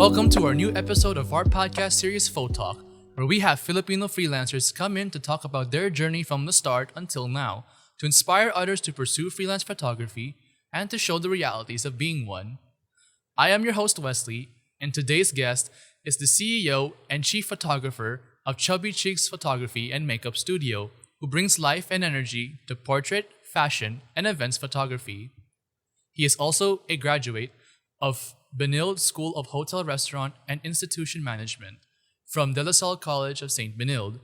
Welcome to our new episode of our podcast series Photalk, where we have Filipino freelancers come in to talk about their journey from the start until now, to inspire others to pursue freelance photography and to show the realities of being one. I am your host Wesley, and today's guest is the CEO and chief photographer of Chubby Cheeks Photography and Makeup Studio, who brings life and energy to portrait, fashion, and events photography. He is also a graduate of Benilde School of Hotel Restaurant and Institution Management from De La Salle College of St. Benilde.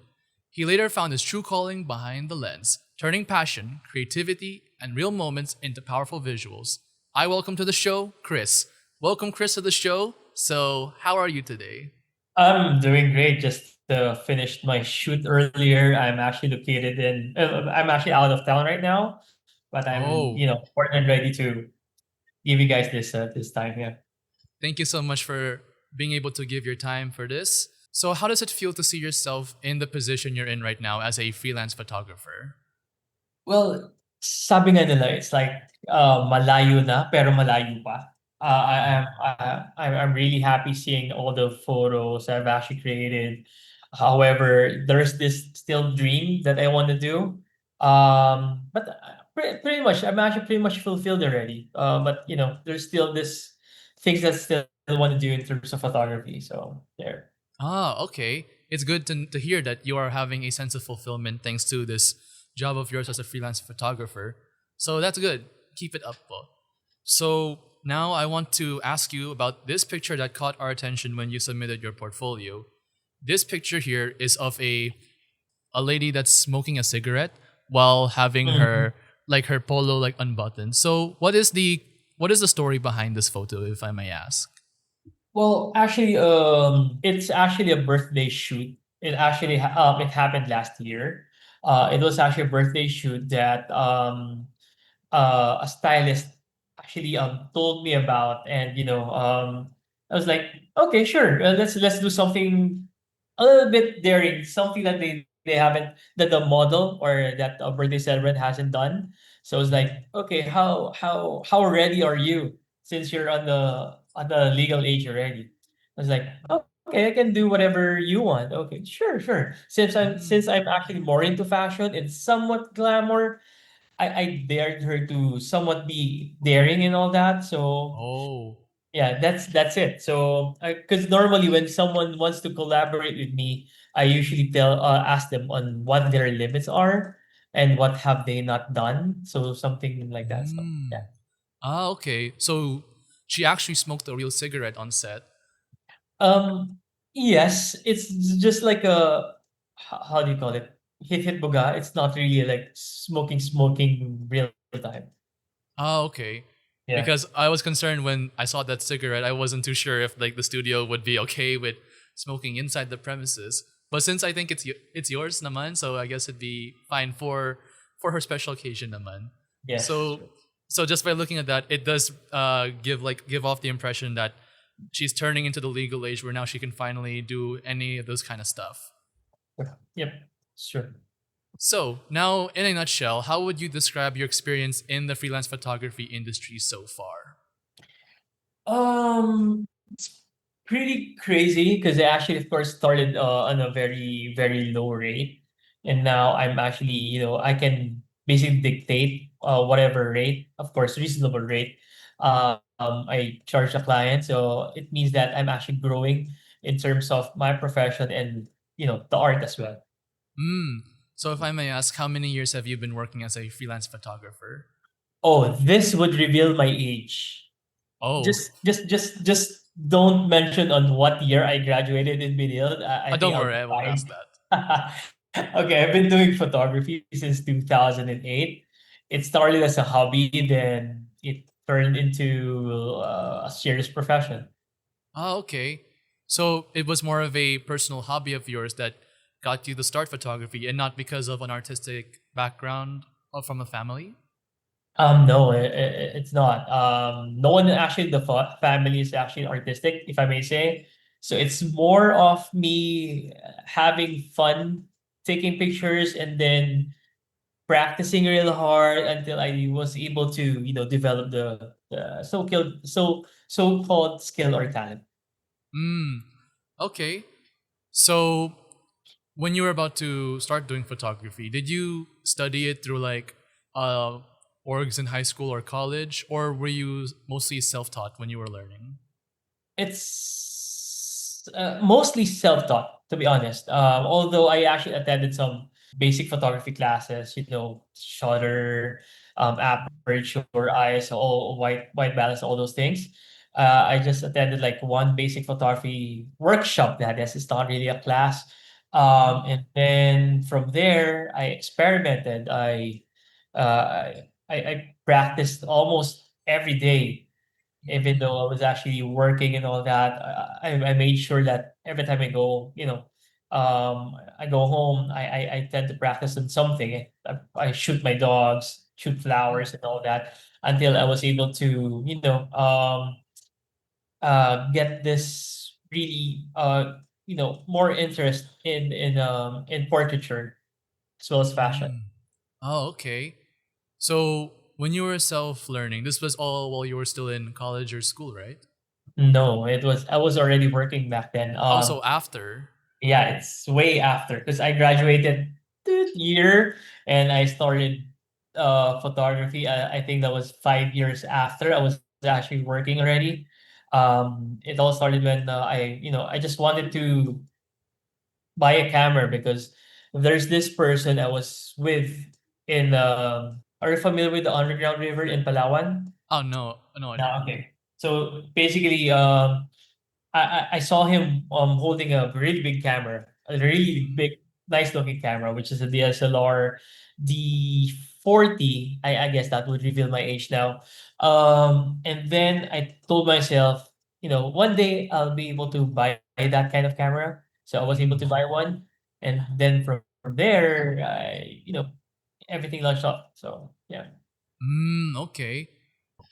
He later found his true calling behind the lens, turning passion, creativity, and real moments into powerful visuals. I welcome to the show, Kris. Welcome, Kris, to the show. So, how are you today? I'm doing great. Just finished my shoot earlier. I'm actually out of town right now, but I'm Oh, more than ready to give you guys this time. Yeah. thank you so much for being able to give your time for this. So, how does it feel to see yourself in the position you're in right now as a freelance photographer? Well, sabi nga nila, it's like malayo na pero malayo pa. I'm really happy seeing all the photos I've actually created. However, there's this still dream that I want to do. Pretty much, I'm actually pretty much fulfilled already. But there's still this things that still want to do in terms of photography. So there. Ah, okay. It's good to hear that you are having a sense of fulfillment thanks to this job of yours as a freelance photographer. So that's good. Keep it up, po. So now I want to ask you about this picture that caught our attention when you submitted your portfolio. This picture here is of a lady that's smoking a cigarette while having Mhm. her polo like unbuttoned. So what is the story behind this photo, if I may ask? Well, actually, it's actually a birthday shoot. It happened last year. It was actually a birthday shoot that a stylist actually told me about, and I was like, okay, sure, let's do something a little bit daring, something that they haven't that the model or that a birthday celebrant hasn't done. So it's like, okay, how ready are you since you're on the legal age already? I was like, okay, I can do whatever you want. Okay, sure. Since I'm actually more into fashion and somewhat glamour, I dared her to somewhat be daring and all that. So Oh. yeah, that's it. So because normally when someone wants to collaborate with me, I usually tell ask them on what their limits are and what have they not done. So something like that. So Mm. yeah. Ah, okay. So she actually smoked a real cigarette on set. Um. Yes, it's just like a how do you call it? Hit buga. It's not really like smoking real time. Ah, okay. Yeah. Because I was concerned when I saw that cigarette. I wasn't too sure if like the studio would be okay with smoking inside the premises. But since I think it's yours naman, so I guess it'd be fine for her special occasion naman. Yes. So so just by looking at that, it does give off the impression that she's turning into the legal age where now she can finally do any of those kind of stuff. Yep. Sure. So, now in a nutshell, how would you describe your experience in the freelance photography industry so far? It's pretty crazy because I actually, of course, started on a very low rate, and now I'm actually, I can basically dictate whatever rate, of course, reasonable rate. I charge the client, so it means that I'm actually growing in terms of my profession and the art as well. Hmm. So, if I may ask, how many years have you been working as a freelance photographer? Oh, this would reveal my age. Oh, Just don't mention on what year I graduated in Benilde. I think don't I'll worry, be I won't ask fine. that. Okay, I've been doing photography since 2008. It started as a hobby, then it turned into a serious profession. Oh, okay. So, it was more of a personal hobby of yours that got you to start photography and not because of an artistic background or from a family? No, it's not. No one actually in the family is actually artistic, if I may say. So it's more of me having fun taking pictures and then practicing real hard until I was able to, develop the so-called skill or talent. Mm, okay. So when you were about to start doing photography, did you study it through like uh orgs in high school or college, or were you mostly self-taught when you were learning? It's mostly self-taught, to be honest. Although I actually attended some basic photography classes, shutter, aperture, ISO, all white balance, all those things. I just attended like one basic photography workshop. That is, it's not really a class. Mm, And then from there, I experimented. I practiced almost every day, even mm, though I was actually working and all that. I made sure that every time I go, I go home, I tend to practice on something. I shoot my dogs, shoot mm, flowers and all that, until I was able to, get this really, more interest in portraiture as well as fashion. mm. Oh, okay. So when you were self-learning, this was all while you were still in college or school, right? No, I was already working back then. Also after. Yeah, it's way after because I graduated that year and I started photography. I think that was 5 years after I was actually working already. It all started when I just wanted to buy a camera because there's this person I was with in are you familiar with the underground river in Palawan? Oh no, no, I No, don't. okay. So basically, I saw him holding a really big camera, a really Mm, big, nice looking camera, which is a DSLR D40. I guess that would reveal my age now. And then I told myself, one day I'll be able to buy that kind of camera. So I was able mm, to buy one, and then from there, everything launched off. So yeah. okay.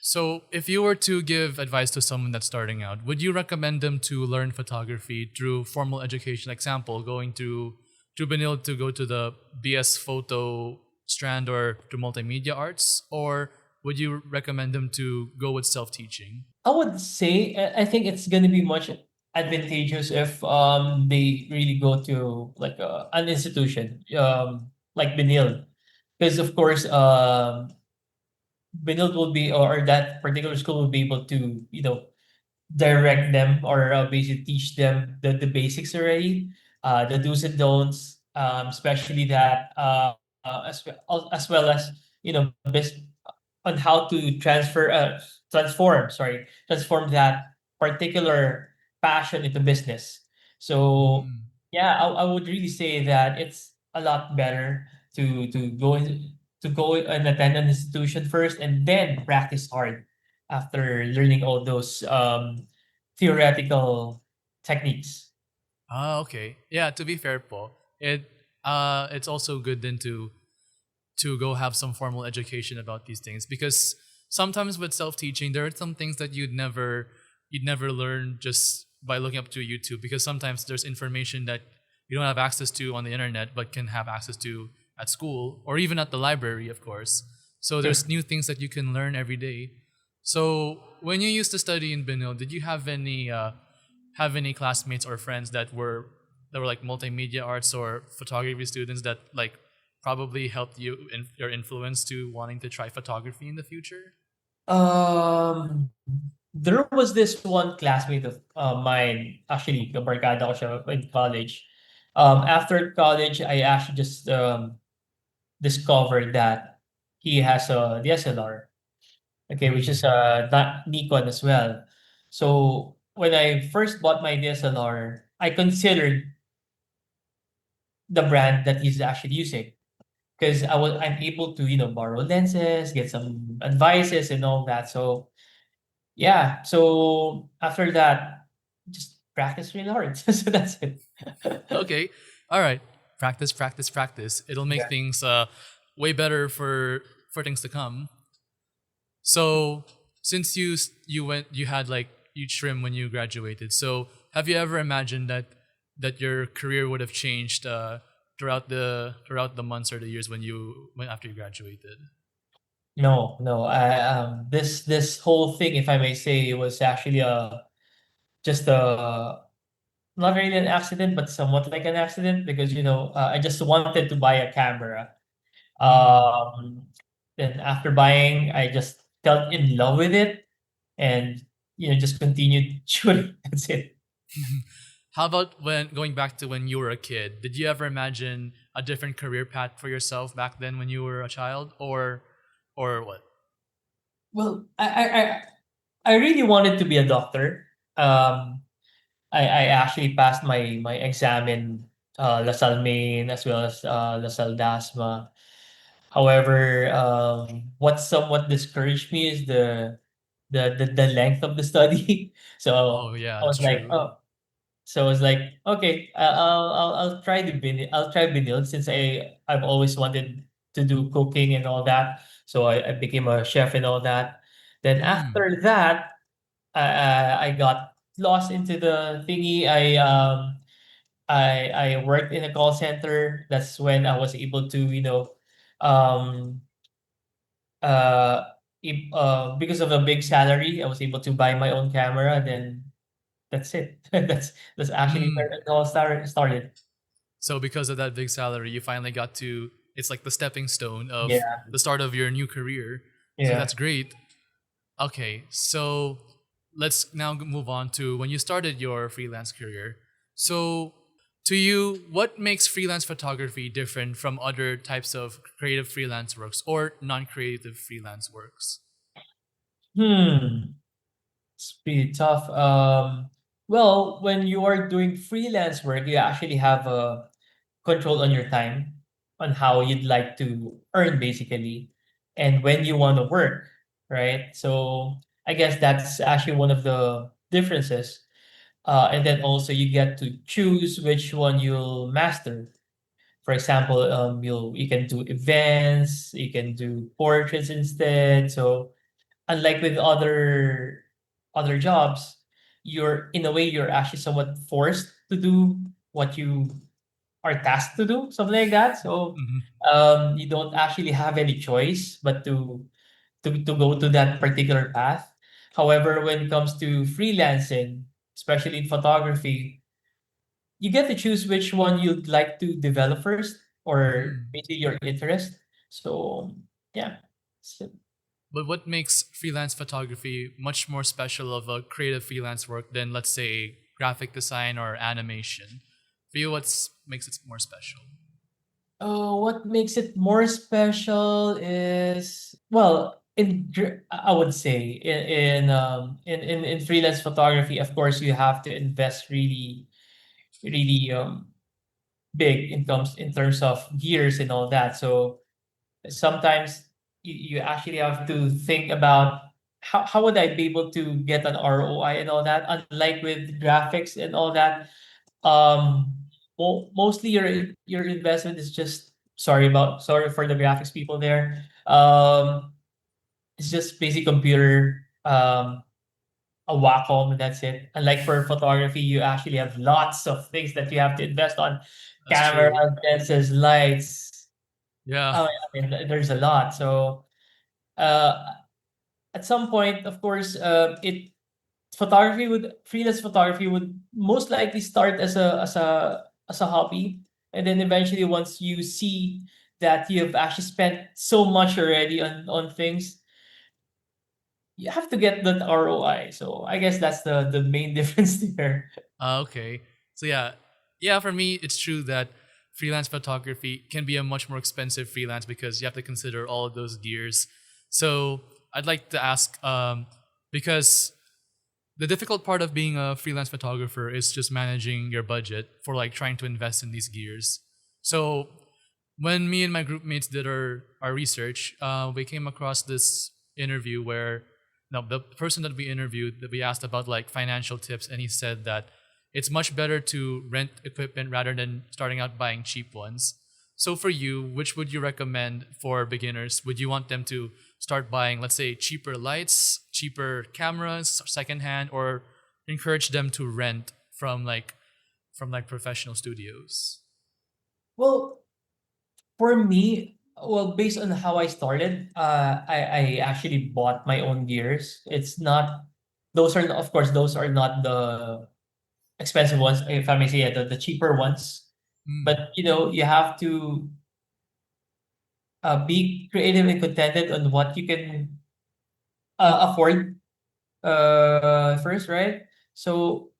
So, if you were to give advice to someone that's starting out, would you recommend them to learn photography through formal education, example, going to Benil to go to the BS photo strand or to multimedia arts, or would you recommend them to go with self-teaching? I would say I think it's gonna be much advantageous if they really go to like an institution like Benil, because of course Benil will be, or that particular school will be able to direct them, or basically teach them the basics already, the do's and don'ts, especially that as well as on how to transform that particular passion into business. So Mm. yeah, I would really say that it's a lot better to go and attend an institution first and then practice hard after learning all those theoretical techniques. Ah, okay. Yeah, to be fair, Paul, it's also good then to go have some formal education about these things because sometimes with self-teaching there are some things that you'd never learn just by looking up to YouTube because sometimes there's information that you don't have access to on the internet but can have access to at school or even at the library, of course. So there's Sure. new things that you can learn every day. So when you used to study in Benil, did you have any classmates or friends that were like multimedia arts or photography students that like probably helped you in your influence to wanting to try photography in the future? There was this one classmate of mine, actually, kabarkada ko siya in college. After college, I actually just discovered that he has a DSLR, okay, which is Mm. not Nikon as well. So when I first bought my DSLR, I considered the brand that he's actually using because I'm able to borrow lenses, get some advices and all that. So yeah, so after that, just practice really hard. So that's it. Okay, all right. Practice, practice, practice. It'll make Yeah. things way better for things to come. So since you had like you trim when you graduated. So have you ever imagined that your career would have changed throughout the months or the years when after you graduated? No, no. This whole thing, if I may say, was actually a just not really an accident, but somewhat like an accident because I just wanted to buy a camera. Mm. Um, then after buying, I just fell in love with it and just continued shooting. That's it. How about when going back to when you were a kid? Did you ever imagine a different career path for yourself back then when you were a child, or what? Well, I really wanted to be a doctor. Um, I actually passed my exam in LaSalle Main as well as LaSalle Dasma. However, what somewhat discouraged me is the length of the study. So Oh yeah, I that's was like, true. oh, so I was like, okay, I'll try I'll try vinyl since I've always wanted to do cooking and all that. So I became a chef and all that. Then Mm. after that, I got lost into the thingy. I worked in a call center. That's when I was able to, um, uh, because of a big salary, I was able to buy my own camera. Then that's it. That's actually Mm. where it all started. So because of that big salary, you finally got to. It's like the stepping stone of Yeah, the start of your new career. So yeah. that's great. Okay, so let's now move on to when you started your freelance career. So, to you, what makes freelance photography different from other types of creative freelance works or non creative freelance works? Hmm. It's pretty tough. Well, when you are doing freelance work, you actually have a control on your time, on how you'd like to earn basically, and when you want to work, right? So I guess that's actually one of the differences. And then also you get to choose which one you'll master. For example, you can do events, you can do portraits instead. So unlike with other jobs, you're in a way you're actually somewhat forced to do what you are tasked to do, something like that. So Hmm. you don't actually have any choice but to go to that particular path. However, when it comes to freelancing, especially in photography, you get to choose which one you'd like to develop first or Mm. maybe your interest. So yeah. So, But what makes freelance photography much more special of a creative freelance work than, let's say, graphic design or animation? For you, what makes it more special? what makes it more special is, well, I would say in freelance photography, of course, you have to invest really big in terms of gears and all that. So sometimes you actually have to think about how would I be able to get an ROI and all that. Unlike with graphics and all that, um, mostly your investment is just, sorry for the graphics people there. It's just basic computer, a Wacom, and that's it. Unlike for photography, you actually have lots of things that you have to invest on: That's cameras, true. lenses, lights. Yeah. I mean, there's a lot. So uh, at some point, of course, it freelance photography would most likely start as a hobby, and then eventually, once you see that you have actually spent so much already on things, you have to get that ROI. So I guess that's the main difference there. Okay. So yeah. For me, it's true that freelance photography can be a much more expensive freelance because you have to consider all of those gears. So I'd like to ask, because the difficult part of being a freelance photographer is just managing your budget for like trying to invest in these gears. So when me and my group mates did our research, we came across this interview where no, the person that we interviewed that we asked about like financial tips, and he said that it's much better to rent equipment rather than starting out buying cheap ones. So for you, which would you recommend for beginners? Would you want them to start buying, let's say, cheaper lights, cheaper cameras, secondhand, or encourage them to rent from like professional studios? Well, for me, well, based on how I started, I actually bought my own gears. It's not those are, of course, those are not the expensive ones, if I may say it, the cheaper ones. Mm. But you have to be creative and contented on what you can afford first, right? So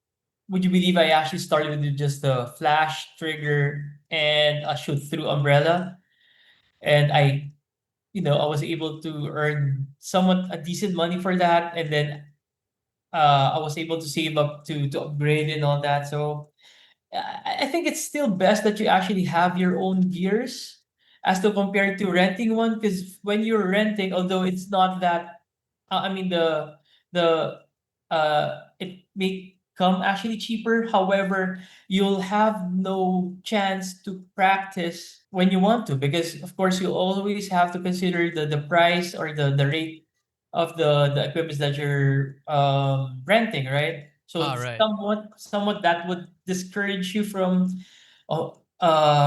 would you believe I actually started with just a flash trigger and a shoot through umbrella, and I was able to earn somewhat a decent money for that, and then I was able to save up to upgrade and all that. So I think it's still best that you actually have your own gears as to compare to renting one, because when you're renting, although it's not that, I mean the it may come actually cheaper. However, you'll have no chance to practice when you want to, because of course you always have to consider the price or the rate of the equipment that you're renting, right? So Ah, right. somewhat that would discourage you from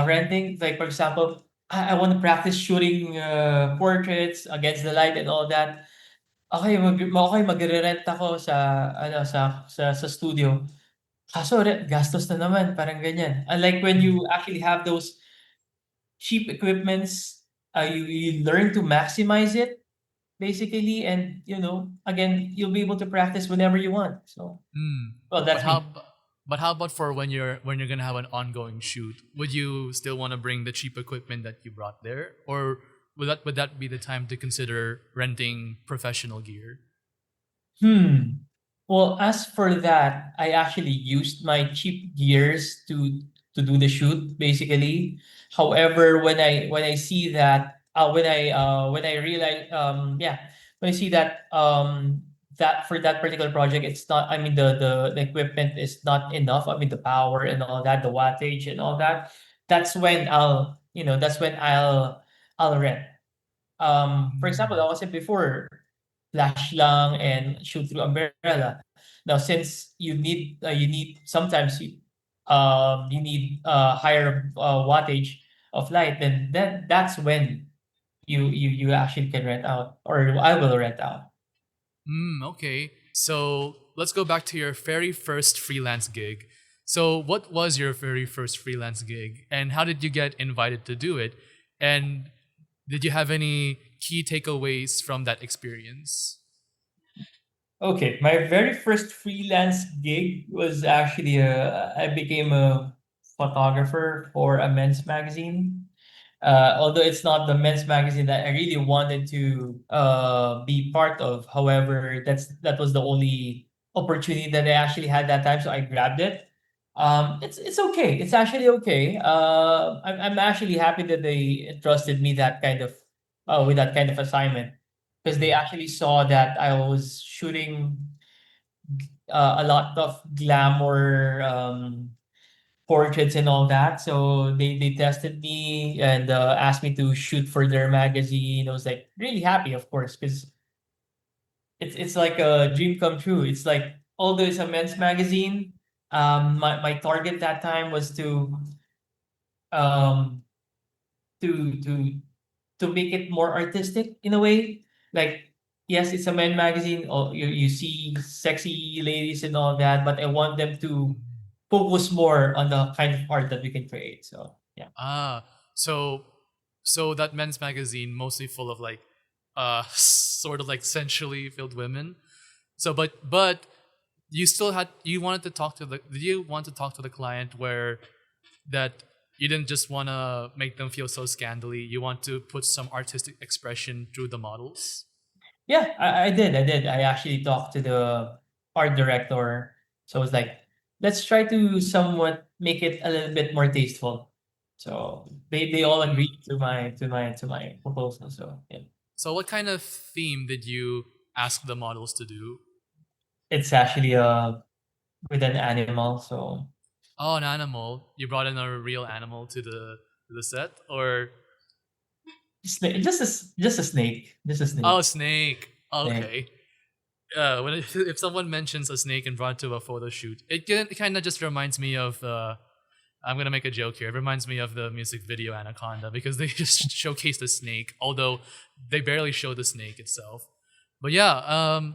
renting. Like for example, I want to practice shooting portraits against the light and all that. Okay, magre-rent ako sa ano sa studio. Kaso gastos na naman, parang ganyan. Unlike when Mm. you actually have those cheap equipments, you learn to maximize it basically, and again, you'll be able to practice whenever you want. So, Mm. well, But that's how me. ab- but how about for when you're gonna have an ongoing shoot? Would you still want to bring the cheap equipment that you brought there, or would that be the time to consider renting professional gear? Hmm. Well, as for that, I actually used my cheap gears to do the shoot basically. However, when I see that when I realize when I see that that for that particular project, it's not, I mean the equipment is not enough. I mean the power and all that, the wattage and all that. That's when I'll rent. For example, Mm. like I said before, flash lang and shoot through umbrella. Now, since you need sometimes you need higher wattage of light, then that's when you actually can rent out, or I will rent out. Okay. So let's go back to your very first freelance gig. So, what was your very first freelance gig, and how did you get invited to do it? And did you have any key takeaways from that experience? Okay, my very first freelance gig was actually I became a photographer for a men's magazine. Although it's not the men's magazine that I really wanted to be part of. However, that was the only opportunity that I actually had that time, so I grabbed it. It's okay. It's actually okay. I'm actually happy that they entrusted me that kind of with that kind of assignment, because they Mm. actually saw that I was shooting a lot of glamour portraits and all that. So they tested me and asked me to shoot for their magazine. I was like really happy, of course, because it's like a dream come true. It's like, although it's a men's magazine, my target that time was um to to make it more artistic in a way. Like, yes, it's a men magazine. Or you see sexy ladies and all that, but I want them to focus more on the kind of art that we can create. So yeah. Ah, so that men's magazine mostly full of like sort of like sensually filled women. So but you wanted to talk to the did you want to talk to the client where that you didn't just want to make them feel so scandally, you want to put some artistic expression through the models? Yeah, I did. I actually talked to the art director. So I was like, let's try to somewhat make it a little bit more tasteful. So they all Mm. agreed to my proposal. So yeah. So what kind of theme did you ask the models to do? It's actually with an animal. So Oh, an animal. You brought in a real animal to the set, or just a snake. Just a oh, snake. snake. Snake. Okay. If someone mentions a snake and brought to a photo shoot, it kind of just reminds me of. I'm gonna make a joke here. It reminds me of the music video Anaconda because they just showcase the snake, although they barely show the snake itself. But yeah,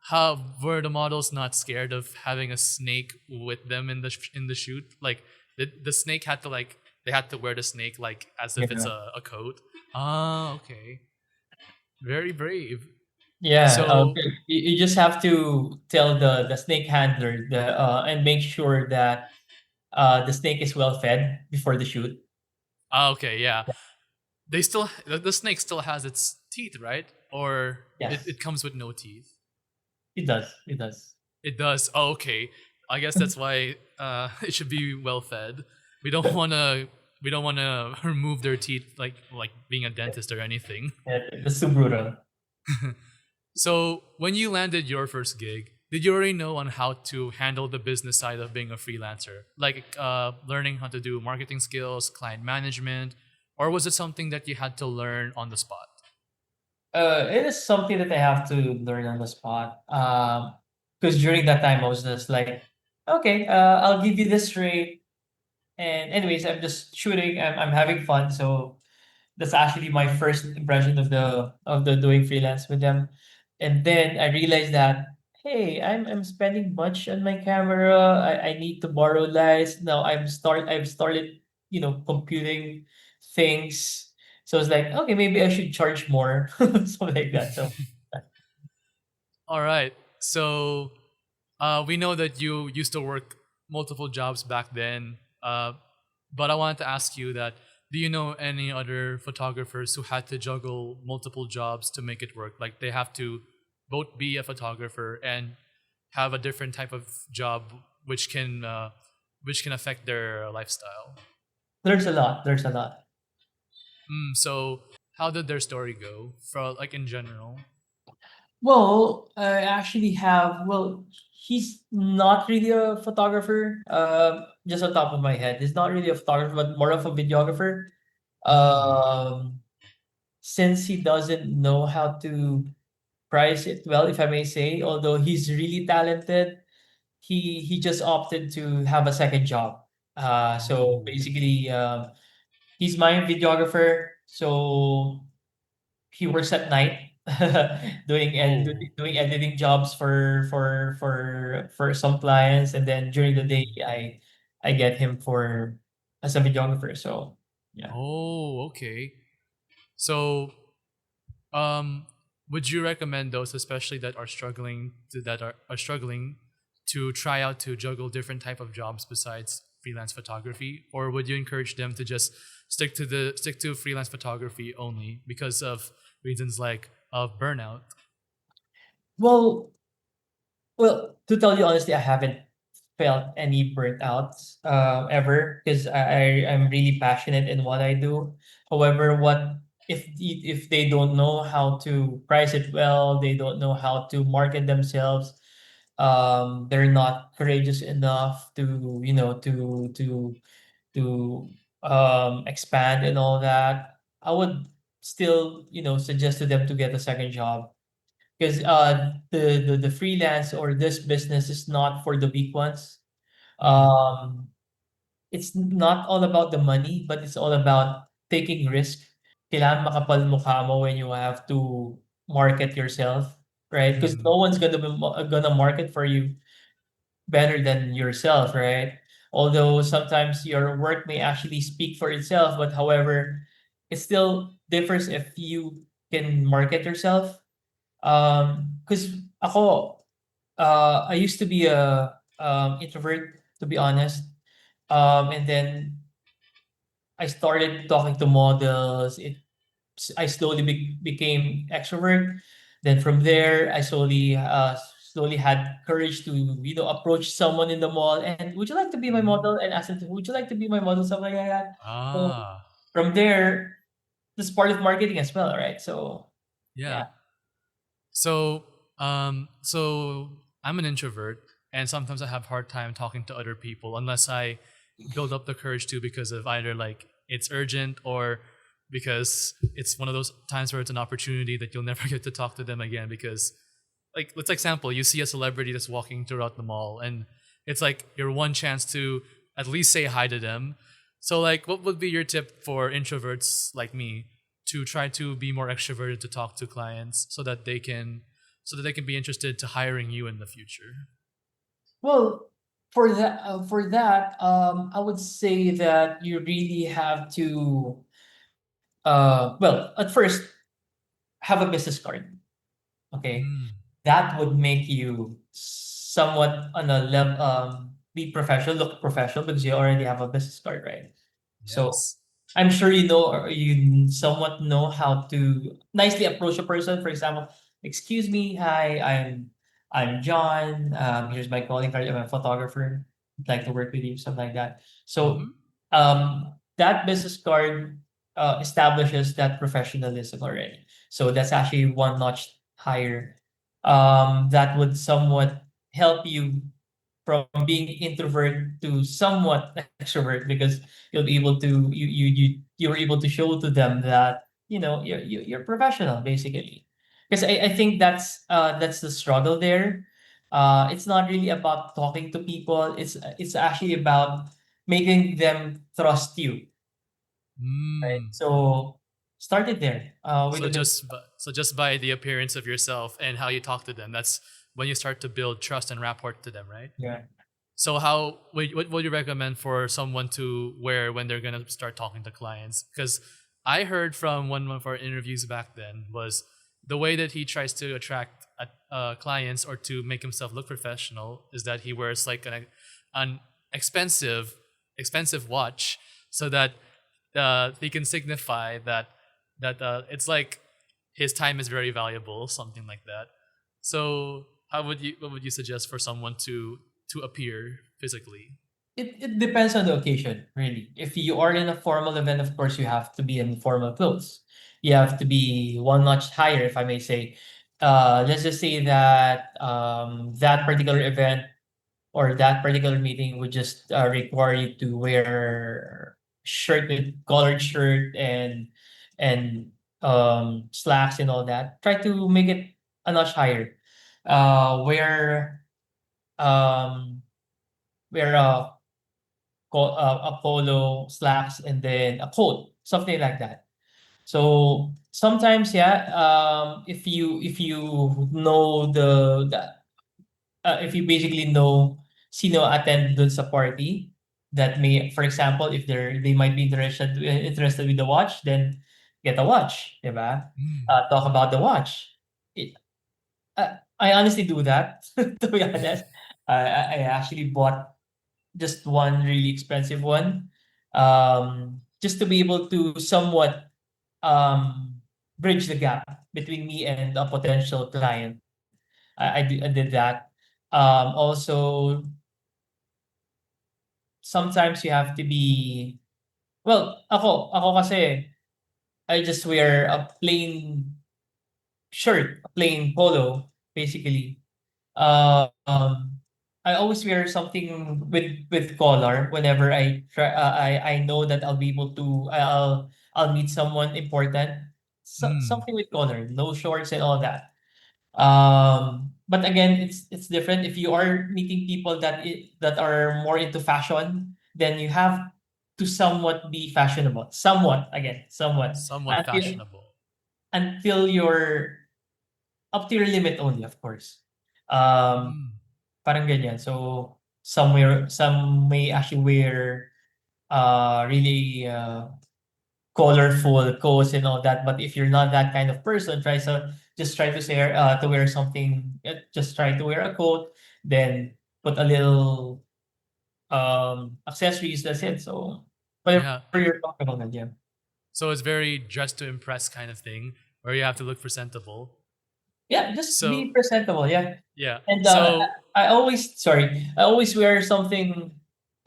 How were the models not scared of having a snake with them in in the shoot? Like the snake had to like they had to wear the snake like as if it's Yeah. a coat. Ah, okay. Very brave. Yeah, So, you just have to tell the snake handler and make sure that the snake is well fed before the shoot. okay, yeah. They still the snake still has its teeth, right? Or Yes, it comes with no teeth. it does. It does. It does. Oh, okay. I guess that's why it should be well fed. We don't want to we don't want to remove their teeth like being a dentist or anything. Yeah, that's too brutal. So, when you landed your first gig, did you already know on how to handle the business side of being a freelancer? Like learning how to do marketing skills, client management, or was it something that you had to learn on the spot? It is something that I have to learn on the spot. Because during that time I was just like, okay, I'll give you this rate. And anyways, I'm just shooting. I'm having fun. So that's actually my first impression of the doing freelance with them. And then I realized that hey, I'm spending much on my camera. I need to borrow lights. Now I've started, computing things. So it's like, okay, maybe I should charge more. Something like that. So All right. So we know that you used to work multiple jobs back then, but I wanted to ask you that do you know any other photographers who had to juggle multiple jobs to make it work? Like they have to both be a photographer and have a different type of job, which can affect their lifestyle. there's a lot. There's a lot. So how did their story go? For like in general. Well, I actually have. Well, he's not really a photographer. Just on top of my head, he's not really a photographer, but more of a videographer. Mm. Um, since he doesn't know how to price it well, if I may say, although he's really talented, he just opted to have a second job. So Oh. basically, he's my videographer. So he works at night Oh. doing editing jobs for some clients, and then during the day I get him for as a videographer. So yeah. Oh, okay. So, um, would you recommend those, especially that are are struggling to try out to juggle different type of jobs besides freelance photography, or would you encourage them to just stick to freelance photography only because of reasons like of burnout? Well, Well, to tell you honestly, I haven't felt any burnt outs ever because I'm really passionate in what I do. However, what if they don't know how to price it well, they don't know how to market themselves, they're not courageous enough to expand and all that. I would still suggest to them to get a second job because the freelance or this business is not for the weak ones. Mm-hmm. Um, it's not all about the money, but it's all about taking risk. Kailangan makapal mukha mo when you have to market yourself, right? Because Mm-hmm. no one's gonna market for you better than yourself, right? Although sometimes your work may actually speak for itself, but however, it still differs if you can market yourself. Because ako, I used to be a introvert, to be honest. And then I started talking to models. I slowly became extrovert. Then from there, I slowly had courage to approach someone in the mall and would you like to be my Mm-hmm. model and ask them would you like to be my model, something like that. So Ah, from there, this part of marketing as well, right? So yeah. yeah. So, so I'm an introvert, and sometimes I have hard time talking to other people unless I build up the courage to because of either like it's urgent or because it's one of those times where it's an opportunity that you'll never get to talk to them again because like let's example you see a celebrity that's walking throughout the mall and it's like your one chance to at least say hi to them. So like what would be your tip for introverts like me to try to be more extroverted to talk to clients so that they can be interested to hiring you in the future? Well, for that, I would say that you really have to, well, at first, have a business card. Okay, Mm, that would make you somewhat on a level, be professional, look professional because you already have a business card, right? So yes. I'm sure you know, or you somewhat know how to nicely approach a person. For example, excuse me, hi, I'm John. Here's my calling card. I'm a photographer. I'd like to work with you, something like that. So Mm-hmm. that business card establishes that professionalism already. So that's actually one notch higher. That would somewhat help you from being introvert to somewhat extrovert because you'll be able to you're able to show to them that you're professional basically. Because I think that's the struggle there. It's not really about talking to people. It's actually about making them trust you, right? Mm. So started there with So a bit. just by the appearance of yourself and how you talk to them, that's when you start to build trust and rapport to them, right? Yeah. So what would you recommend for someone to wear when they're gonna start talking to clients? Because I heard from one of our interviews back then was the way that he tries to attract clients or to make himself look professional is that he wears like an expensive watch so that he can signify that it's like his time is very valuable, something like that. So what would you suggest for someone to appear physically? It depends on the occasion, really. If you are in a formal event, of course, you have to be in formal clothes. You have to be one notch higher, if I may say. Let's just say that that particular event or that particular meeting would just require you to wear shirt with collared shirt and slacks and all that. Try to make it a notch higher. Wear um, wear a polo, slacks, and then a coat, something like that. So sometimes, yeah, if you know if you basically know sino attend dun sa party, that may, for example, if they might be interested with the watch, then get a watch, diba? Mm. Talk about the watch. It, I honestly do that. To be honest, I actually bought just one really expensive one, just to be able to somewhat bridge the gap between me and a potential client. I did that. Also, sometimes you have to be, well, ako kasi, I just wear a plain shirt, a plain polo, basically. Um, I always wear something with collar whenever I know that I'll be able to I'll meet someone important. Mm. Something with collar, no shorts and all that. But again, it's different. If you are meeting people that are more into fashion, then you have to somewhat be fashionable. Somewhat, again, somewhat. Somewhat Until fashionable. until you're up to your limit only, of course. Um, Mm. Parang ganyan. So some may actually wear really colorful coats and all that. But if you're not that kind of person, just try to say to wear something. Just try to wear a coat, then put a little accessories. That's it. So whatever Yeah. you're comfortable with, yeah. So it's very dress to impress kind of thing where you have to look presentable. Yeah, just So be presentable. Yeah, yeah. and So I always wear something.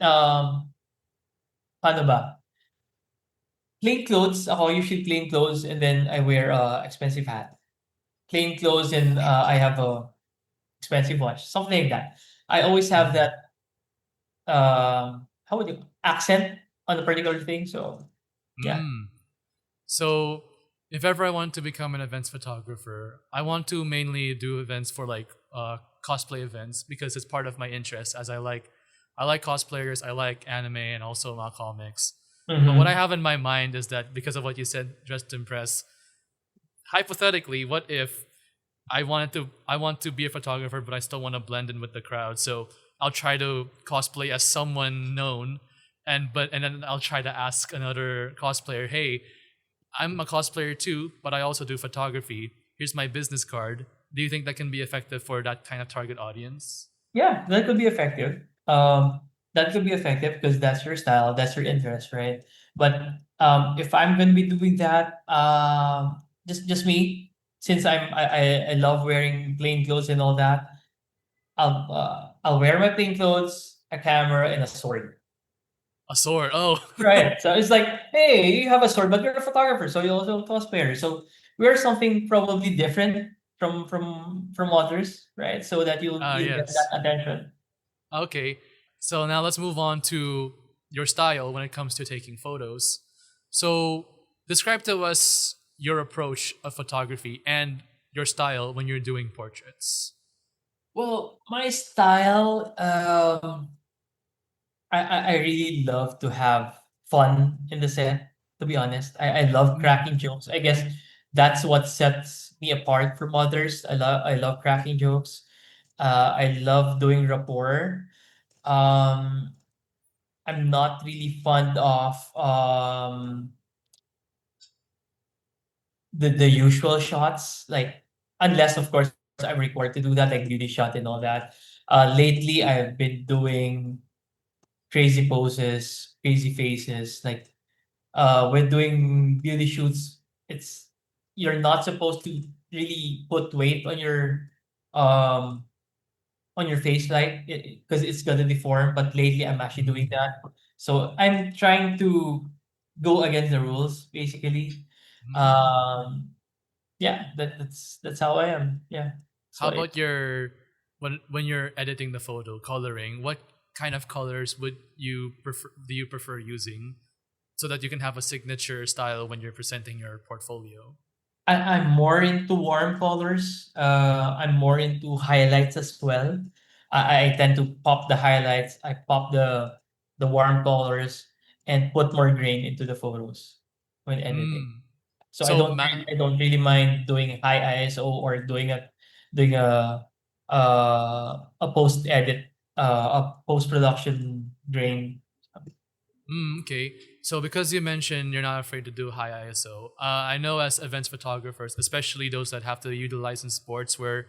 Paano ba? Plain clothes. Ako usually plain clothes, and then I wear expensive hat. Plain clothes, and I have a expensive watch, something like that. I always have mm, that how would you accent on a particular thing. So yeah. mm. So if ever I want to become an events photographer, I want to mainly do events for like cosplay events because it's part of my interest as I like cosplayers, I like anime and also comics. But what I Mm-hmm. have in my mind is that because of what you said, dress to impress, hypothetically, what if I want to be a photographer, but I still want to blend in with the crowd. So I'll try to cosplay as someone known, and then I'll try to ask another cosplayer, hey, I'm a cosplayer too, but I also do photography. Here's my business card. Do you think that can be effective for that kind of target audience? Yeah, that could be effective. That could be effective because that's your style, that's your interest, right? But if I'm gonna be doing that, just me, since I love wearing plain clothes and all that, I'll wear my plain clothes, a camera, and a sword. A sword. Oh. Right. So it's like, hey, you have a sword, but you're a photographer, so you also a cosplayer. So wear something probably different from others, right? So that you'll get that Yes. attention. Okay. So now let's move on to your style when it comes to taking photos. So describe to us your approach of photography and your style when you're doing portraits. Well, my style, I really love to have fun in the set, to be honest. I love Mm, cracking jokes. I guess that's what sets me apart from others. I love cracking jokes. I love doing rapport. Um, I'm not really fond of the usual shots, like unless of course I'm required to do that, like beauty shot and all that. Lately I've been doing crazy poses, crazy faces. Like when doing beauty shoots, it's you're not supposed to really put weight um on your face, like because it's gonna deform. But lately I'm actually doing mm, that, so I'm trying to go against the rules basically. mm. Um, yeah, that's how I am. Yeah, How so about your when you're editing the photo, coloring? What kind of colors would you prefer do you prefer using so that you can have a signature style when you're presenting your portfolio? I'm more into warm colors. I'm more into highlights as well. I tend to pop the highlights. I pop the warm colors and put more grain into the photos when editing. Mm. So So I don't really mind doing high ISO or doing a post edit a post production grain. Okay. So because you mentioned you're not afraid to do high ISO, I know as events photographers, especially those that have to utilize in sports where,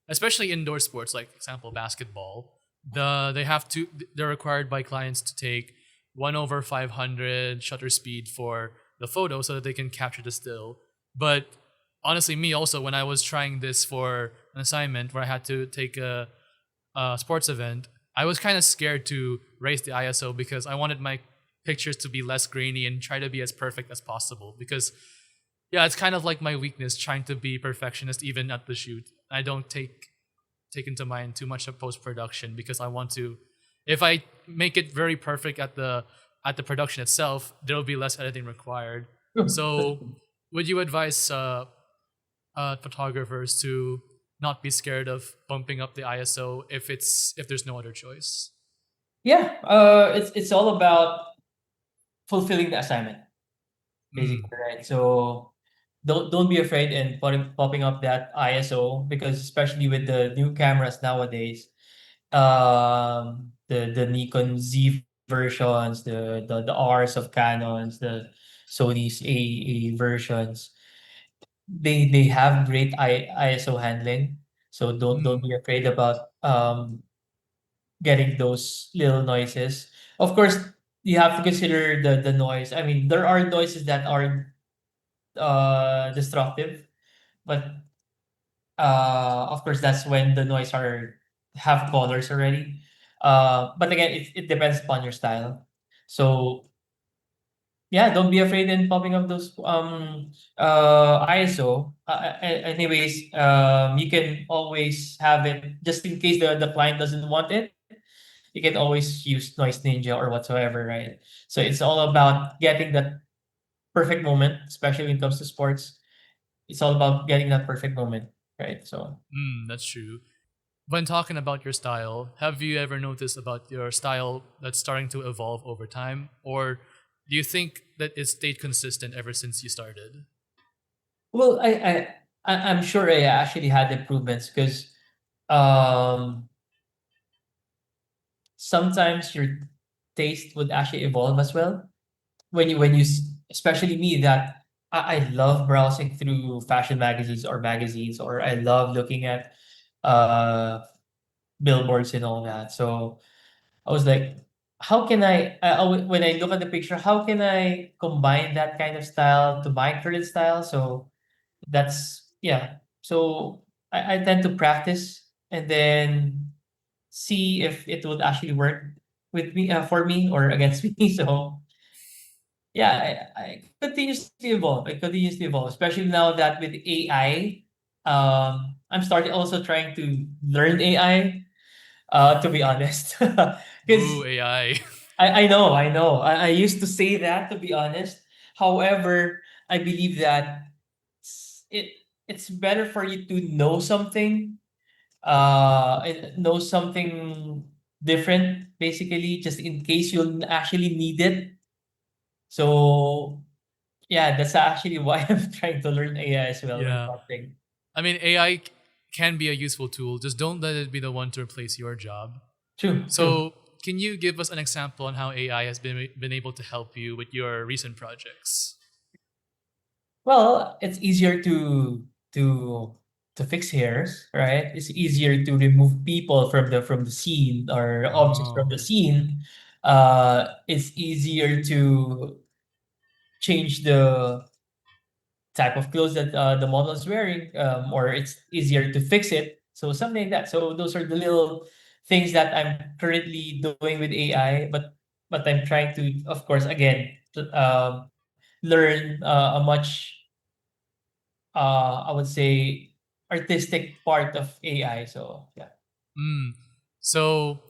especially indoor sports, like example basketball, they're required by clients to take 1/500 shutter speed for the photo so that they can capture the still. But honestly, me also when I was trying this for an assignment where I had to take a sports event, I was kind of scared to raise the ISO because I wanted my pictures to be less grainy and try to be as perfect as possible. Because yeah, it's kind of like my weakness trying to be perfectionist even at the shoot. I don't take into mind too much of post production because I want to. If I make it very perfect at the production itself, there will be less editing required. So, would you advise photographers to not be scared of bumping up the ISO if there's no other choice? Yeah, it's all about fulfilling the assignment, basically, Mm, right? So don't be afraid in popping up that ISO because especially with the new cameras nowadays, the Nikon Z versions, the Rs of Canons, the Sony's A versions, they have great ISO handling. So don't mm, be afraid about getting those little noises. Of course, you have to consider the noise. I mean, there are noises that are destructive, but of course that's when the noise are have colors already. But again, it depends upon your style. So yeah, don't be afraid in popping up those ISO. Anyways, you can always have it just in case the client doesn't want it. You can always use Noise Ninja or whatsoever, right? So it's all about getting that perfect moment, especially when it comes to sports. It's all about getting that perfect moment, right? So that's true. When talking about your style, have you ever noticed about your style that's starting to evolve over time? Or do you think that it stayed consistent ever since you started? well, I I'm sure I actually had improvements because um, sometimes your taste would actually evolve as well. Especially me, that I love browsing through fashion magazines, or I love looking at uh billboards and all that. So I was like, how can when I look at the picture, how can I combine that kind of style to my current style? So that's, yeah. So I tend to practice and then see if it would actually work with me, for me or against me. So yeah, I continuously evolve. I continuously evolve, especially now that with AI. I'm starting also trying to learn AI. To be honest, Ooh, because AI. I used to say that, to be honest. However, I believe that it's better for you to know something, know something different, basically, just in case you'll actually need it. So yeah, that's actually why I'm trying to learn AI as well when Yeah. something. I mean, AI can be a useful tool. Just don't let it be the one to replace your job. True, true. So, can you give us an example on how AI has been able to help you with your recent projects? Well, it's easier to to fix hairs, right? It's easier to remove people from the scene, or objects from Oh. the scene. It's easier to change the type of clothes that the model is wearing, or it's easier to fix it. So something like that. So those are the little things that I'm currently doing with AI, but I'm trying to, of course, again, learn a much, I would say, artistic part of AI. So yeah. Mm. So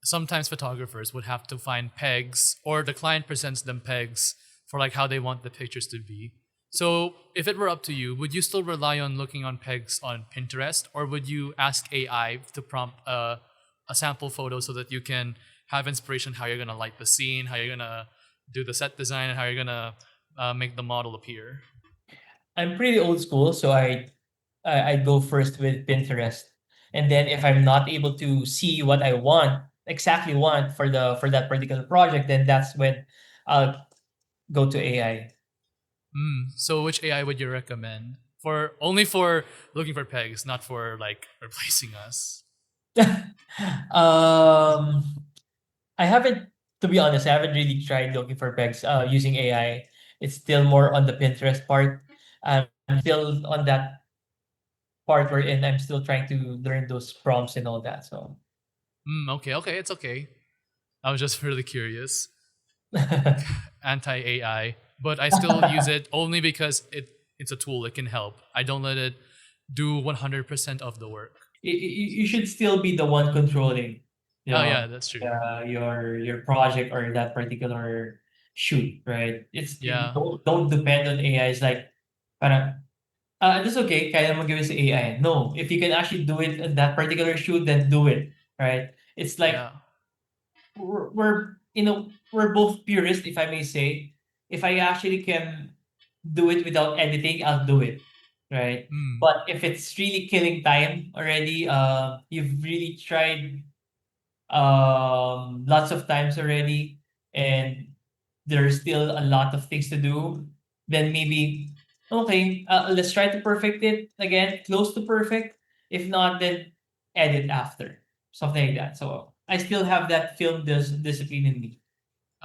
sometimes photographers would have to find pegs, or the client presents them pegs for like how they want the pictures to be. So if it were up to you, would you still rely on looking on pegs on Pinterest, or would you ask AI to prompt a sample photo so that you can have inspiration how you're gonna light the scene, how you're gonna do the set design, and how you're gonna make the model appear? I'm pretty old school, so I go first with Pinterest, and then if I'm not able to see what I want, exactly want for that particular project, then that's when I'll go to AI. So which AI would you recommend for only for looking for pegs, not for like replacing us? um, I haven't, to be honest, I haven't really tried looking for pegs using AI. It's still more on the Pinterest part. I'm still on that part wherein I'm still trying to learn those prompts and all that. So Okay, okay, it's okay. I was just really curious. Anti AI, but I still use it only because it's a tool. It can help. I don't let it do 100% of the work. you should still be the one controlling, you Oh know, yeah, that's true. your project or that particular shoot, right? Yeah. Don't depend on AI. It's like, parang, this okay, kaya mo gawin sa AI. No, if you can actually do it in that particular shoot, then do it, right? It's like Yeah. we're both purists, if I may say. If I actually can do it without editing, I'll do it, right? Mm. But if it's really killing time already, you've really tried lots of times already, and there's still a lot of things to do, then maybe, okay, let's try to perfect it again, close to perfect. If not, then edit after, something like that. So I still have that discipline in me.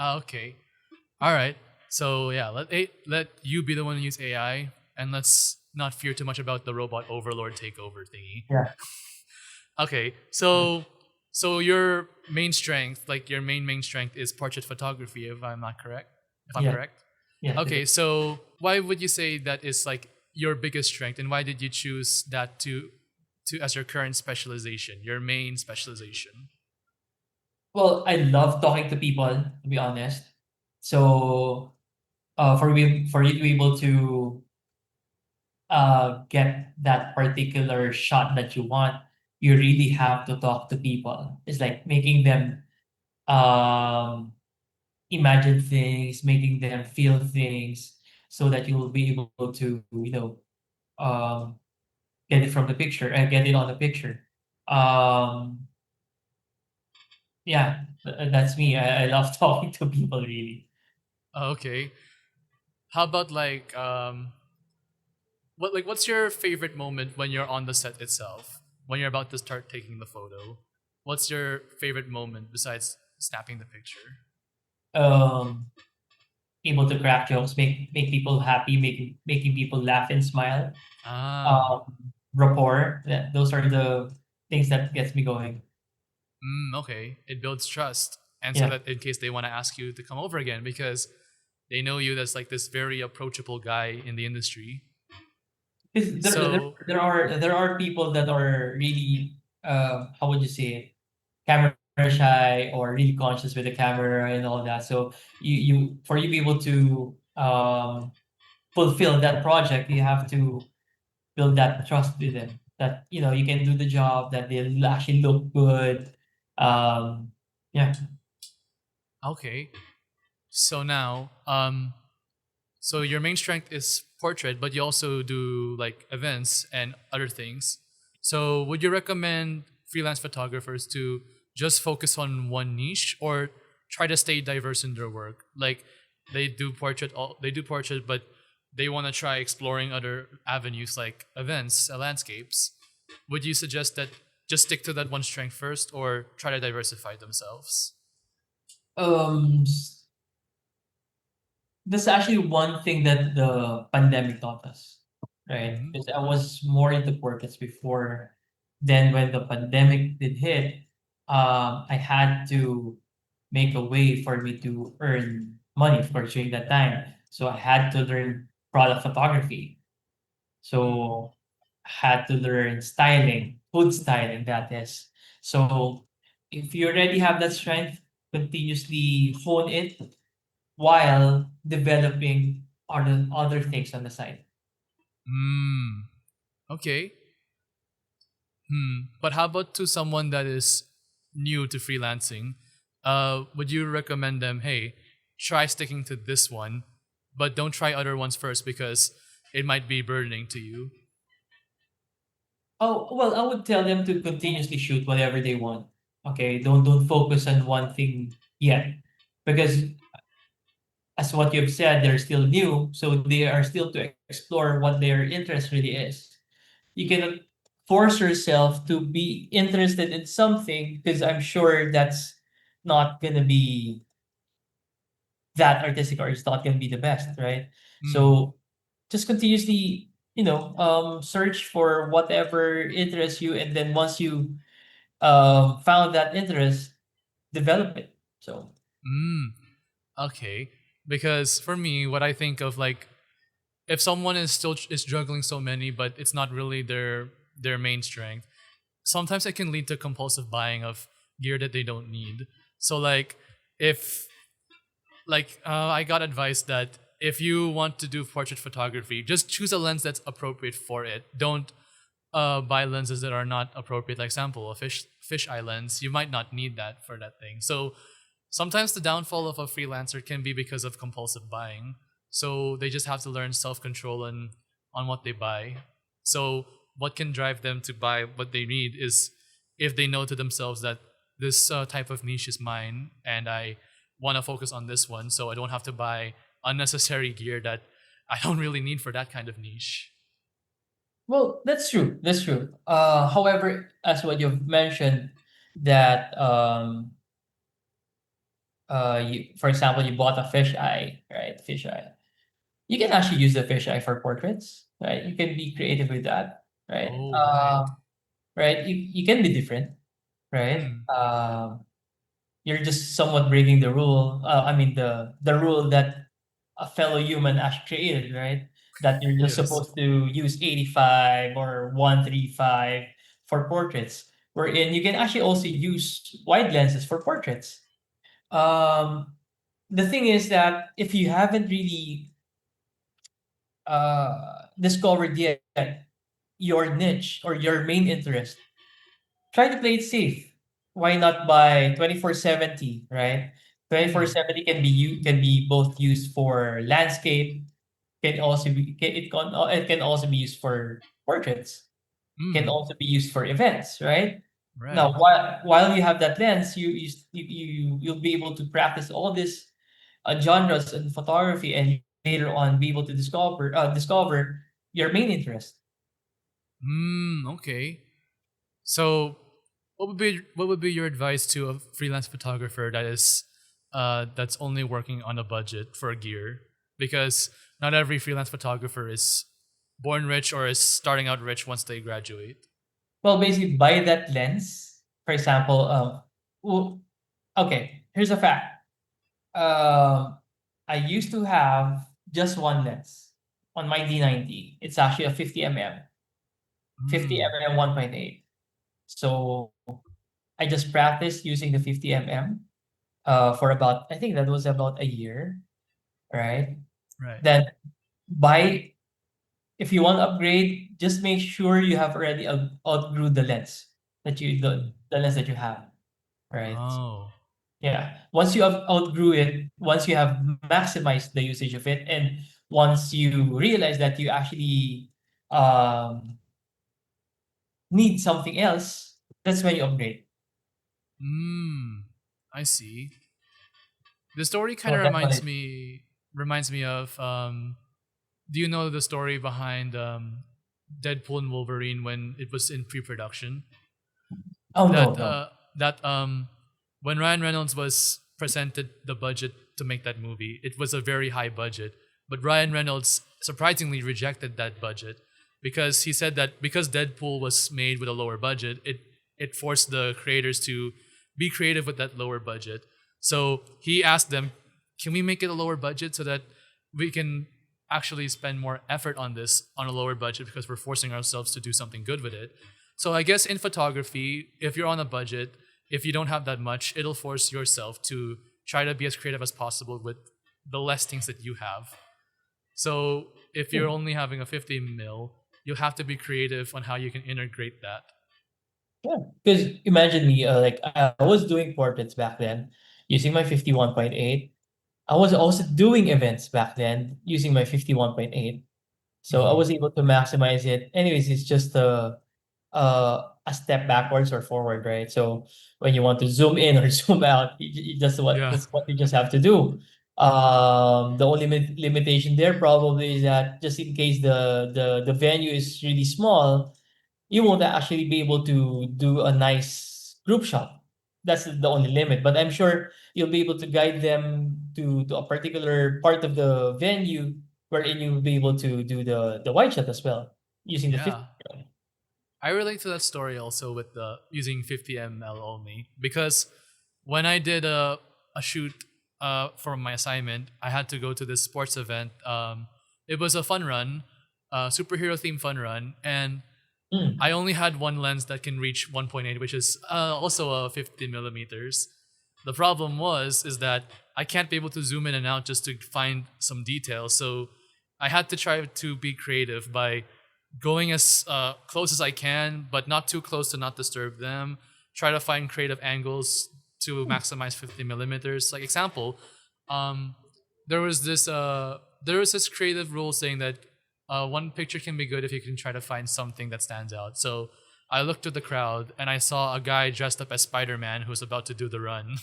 Okay. All right. So yeah, let you be the one to use AI, and let's not fear too much about the robot overlord takeover thingy. Yeah. Okay. So your main strength, like your main strength, is portrait photography. If I'm not correct. If I'm Yeah. correct. Yeah. It Okay. is. So why would you say that is like your biggest strength, and why did you choose that to as your current specialization, your main specialization? Well, I love talking to people, to be honest. So for you to be able to get that particular shot that you want, you really have to talk to people. It's like making them um, imagine things, making them feel things, so that you will be able to, get it from the picture and get it on the picture. Um, yeah, that's me. I love talking to people really. Okay. How about what's your favorite moment when you're on the set itself? When you're about to start taking the photo? What's your favorite moment besides snapping the picture? Um, able to crack jokes, make people happy, making people laugh and smile. Ah. Um, rapport. Those are the things that gets me going. Okay. It builds trust. And so Yeah. that in case they want to ask you to come over again because they know you as like this very approachable guy in the industry. 'Cause So, there are people that are really how would you say it? Camera shy or really conscious with the camera and all that. So you for you to be able to fulfill that project, you have to build that trust with them. That you know you can do the job, that they'll actually look good. Um, yeah. okay. So now, so your main strength is portrait, but you also do like events and other things. So would you recommend freelance photographers to just focus on one niche or try to stay diverse in their work? Like they do portrait, but they want to try exploring other avenues like events, landscapes. Would you suggest that just stick to that one strength first or try to diversify themselves? Um, That's actually one thing that the pandemic taught us, right? Mm-hmm. Because I was more into portraits before. Then when the pandemic did hit, I had to make a way for me to earn money, of course, during that time. So I had to learn product photography. So had to learn styling, food styling, that is. So if you already have that strength, continuously hone it while developing other things on the side. Mm, okay. But how about to someone that is new to freelancing? Would you recommend them, hey, try sticking to this one, but don't try other ones first because it might be burdening to you? Oh, well, I would tell them to continuously shoot whatever they want. Okay, don't focus on one thing yet, because as what you've said, they're still new, so they are still to explore what their interest really is. You cannot force yourself to be interested in something because I'm sure that's not gonna be that artistic or it's not gonna be the best, right? Mm, So just continuously, search for whatever interests you, and then once you found that interest, develop it. So mm, okay. Because for me, what I think of like if someone is juggling so many, but it's not really their main strength, sometimes it can lead to compulsive buying of gear that they don't need. So if I got advice that if you want to do portrait photography, just choose a lens that's appropriate for it. Don't buy lenses that are not appropriate. Like example, a fish eye lens, you might not need that for that thing. So sometimes the downfall of a freelancer can be because of compulsive buying. So they just have to learn self control on what they buy. So what can drive them to buy what they need is if they know to themselves that this type of niche is mine and I want to focus on this one, so I don't have to buy unnecessary gear that I don't really need for that kind of niche. well, that's true. That's true. However, as what you've mentioned, that for example, you bought a fish eye, right? Fish eye. You can actually use the fish eye for portraits, right? You can be creative with that, right? Oh, right. Right. You can be different, right? Hmm. You're just somewhat breaking the rule. I mean the rule that a fellow human actually created, right? That you're just Yes. supposed to use 85 or 135 for portraits. Wherein you can actually also use wide lenses for portraits. Um, the thing is that if you haven't really discovered yet your niche or your main interest, try to play it safe. Why not buy 2470, right? Hmm. 2470 can be both used for landscape, can also be it can also be used for portraits. can Mm, also be used for events, right? Now, right. while you have that lens, you'll be able to practice all these genres in photography, and later on be able to discover your main interest. Okay. So, what would be your advice to a freelance photographer that's only working on a budget for gear? Because not every freelance photographer is born rich or is starting out rich once they graduate. Well, basically, by that lens, for example, well, okay, here's a fact. Um, I used to have just one lens on my D90. It's actually a 50 Mm, mm 1.8. So I just practiced using the 50 mm for about, I think that was about a year, right? right. Then by if you want to upgrade, just make sure you have already outgrew the lens the lens that you have, right? Oh. Yeah. Once you have outgrew it, once you have maximized the usage of it, and once you realize that you actually um, need something else, that's when you upgrade. Mm, I see. The story kind So of that's what reminds it. me of do you know the story behind Deadpool and Wolverine when it was in pre-production? Oh no, That no. when Ryan Reynolds was presented the budget to make that movie, it was a very high budget, but Ryan Reynolds surprisingly rejected that budget because he said that because Deadpool was made with a lower budget, it forced the creators to be creative with that lower budget. So he asked them, "Can we make it a lower budget so that we can actually spend more effort on this on a lower budget because we're forcing ourselves to do something good with it?" So I guess in photography, if you're on a budget, if you don't have that much, it'll force yourself to try to be as creative as possible with the less things that you have. So if you're only having a 50 mil, you'll have to be creative on how you can integrate that. Yeah, because imagine me, like I was doing portraits back then using my 51.8. I was also doing events back then using my 51.8. So I Hmm. was able to maximize it. Anyways, it's just a step backwards or forward, right? So when you want to zoom in or zoom out, Yeah. that's what you just have to do. The only limitation there probably is that just in case the venue is really small, you won't actually be able to do a nice group shot. That's the only limit. But I'm sure you'll be able to guide them to a particular part of the venue wherein you'll be able to do the wide shot as well using the 50. Yeah. I relate to that story also with the using 50 ml only because when I did a shoot for my assignment, I had to go to this sports event. It was a fun run, superhero themed fun run, and I Mm. only had one lens that can reach 1.8, which is also a 50 millimeters. The problem is that I can't be able to zoom in and out just to find some details. So I had to try to be creative by going as close as I can, but not too close to not disturb them. Try to find creative angles to maximize 50 millimeters. Like example, um, there was this creative rule saying that one picture can be good if you can try to find something that stands out. So I looked at the crowd and I saw a guy dressed up as Spider-Man who was about to do the run.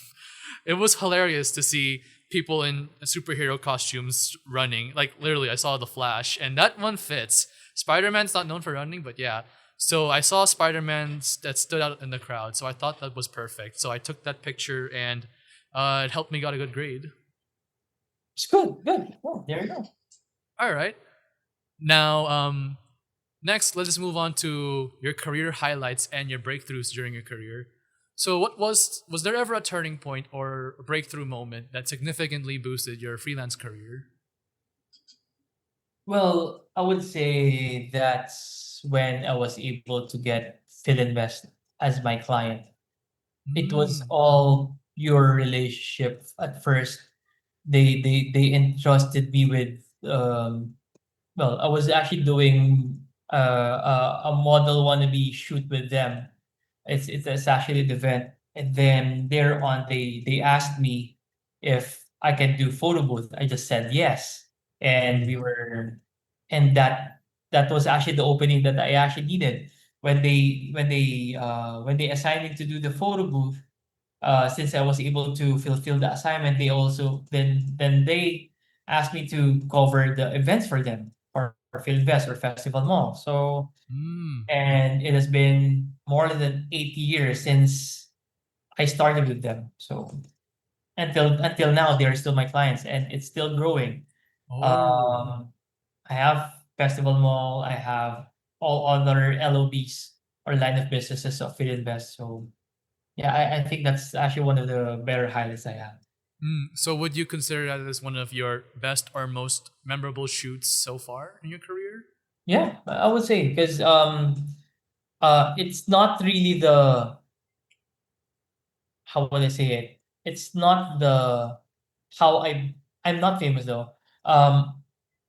It was hilarious to see people in superhero costumes running. Like literally, I saw the Flash, and that one fits. Spider-Man's not known for running, but yeah. So I saw Spider-Man that stood out in the crowd, so I thought that was perfect. So I took that picture, and it helped me got a good grade. It's good, good. Oh, there you go. All right. Now, next, let's just move on to your career highlights and your breakthroughs during your career. So, was there ever a turning point or a breakthrough moment that significantly boosted your freelance career? Well, I would say that's when I was able to get Philinvest as my client. It was Mm, all pure relationship at first. They entrusted me with well, I was actually doing a model wannabe shoot with them. It's actually the event, and then there on they asked me if I can do photo booth. I just said yes, and mm, we were, and that was actually the opening that I actually needed. when they assigned me to do the photo booth, since I was able to fulfill the assignment, they also then they asked me to cover the events for them or Film Fest or Festival Mall. So Mm. and it has been more than 8 years since I started with them. So until now, they're still my clients, and it's still growing. Oh. Um, I have Festival Mall. I have all other LOBs or line of businesses of Filinvest. So yeah, I think that's actually one of the better highlights I have. Mm. So would you consider that as one of your best or most memorable shoots so far in your career? Yeah, I would say because it's not really the how would I say it? It's not the how I'm not famous though.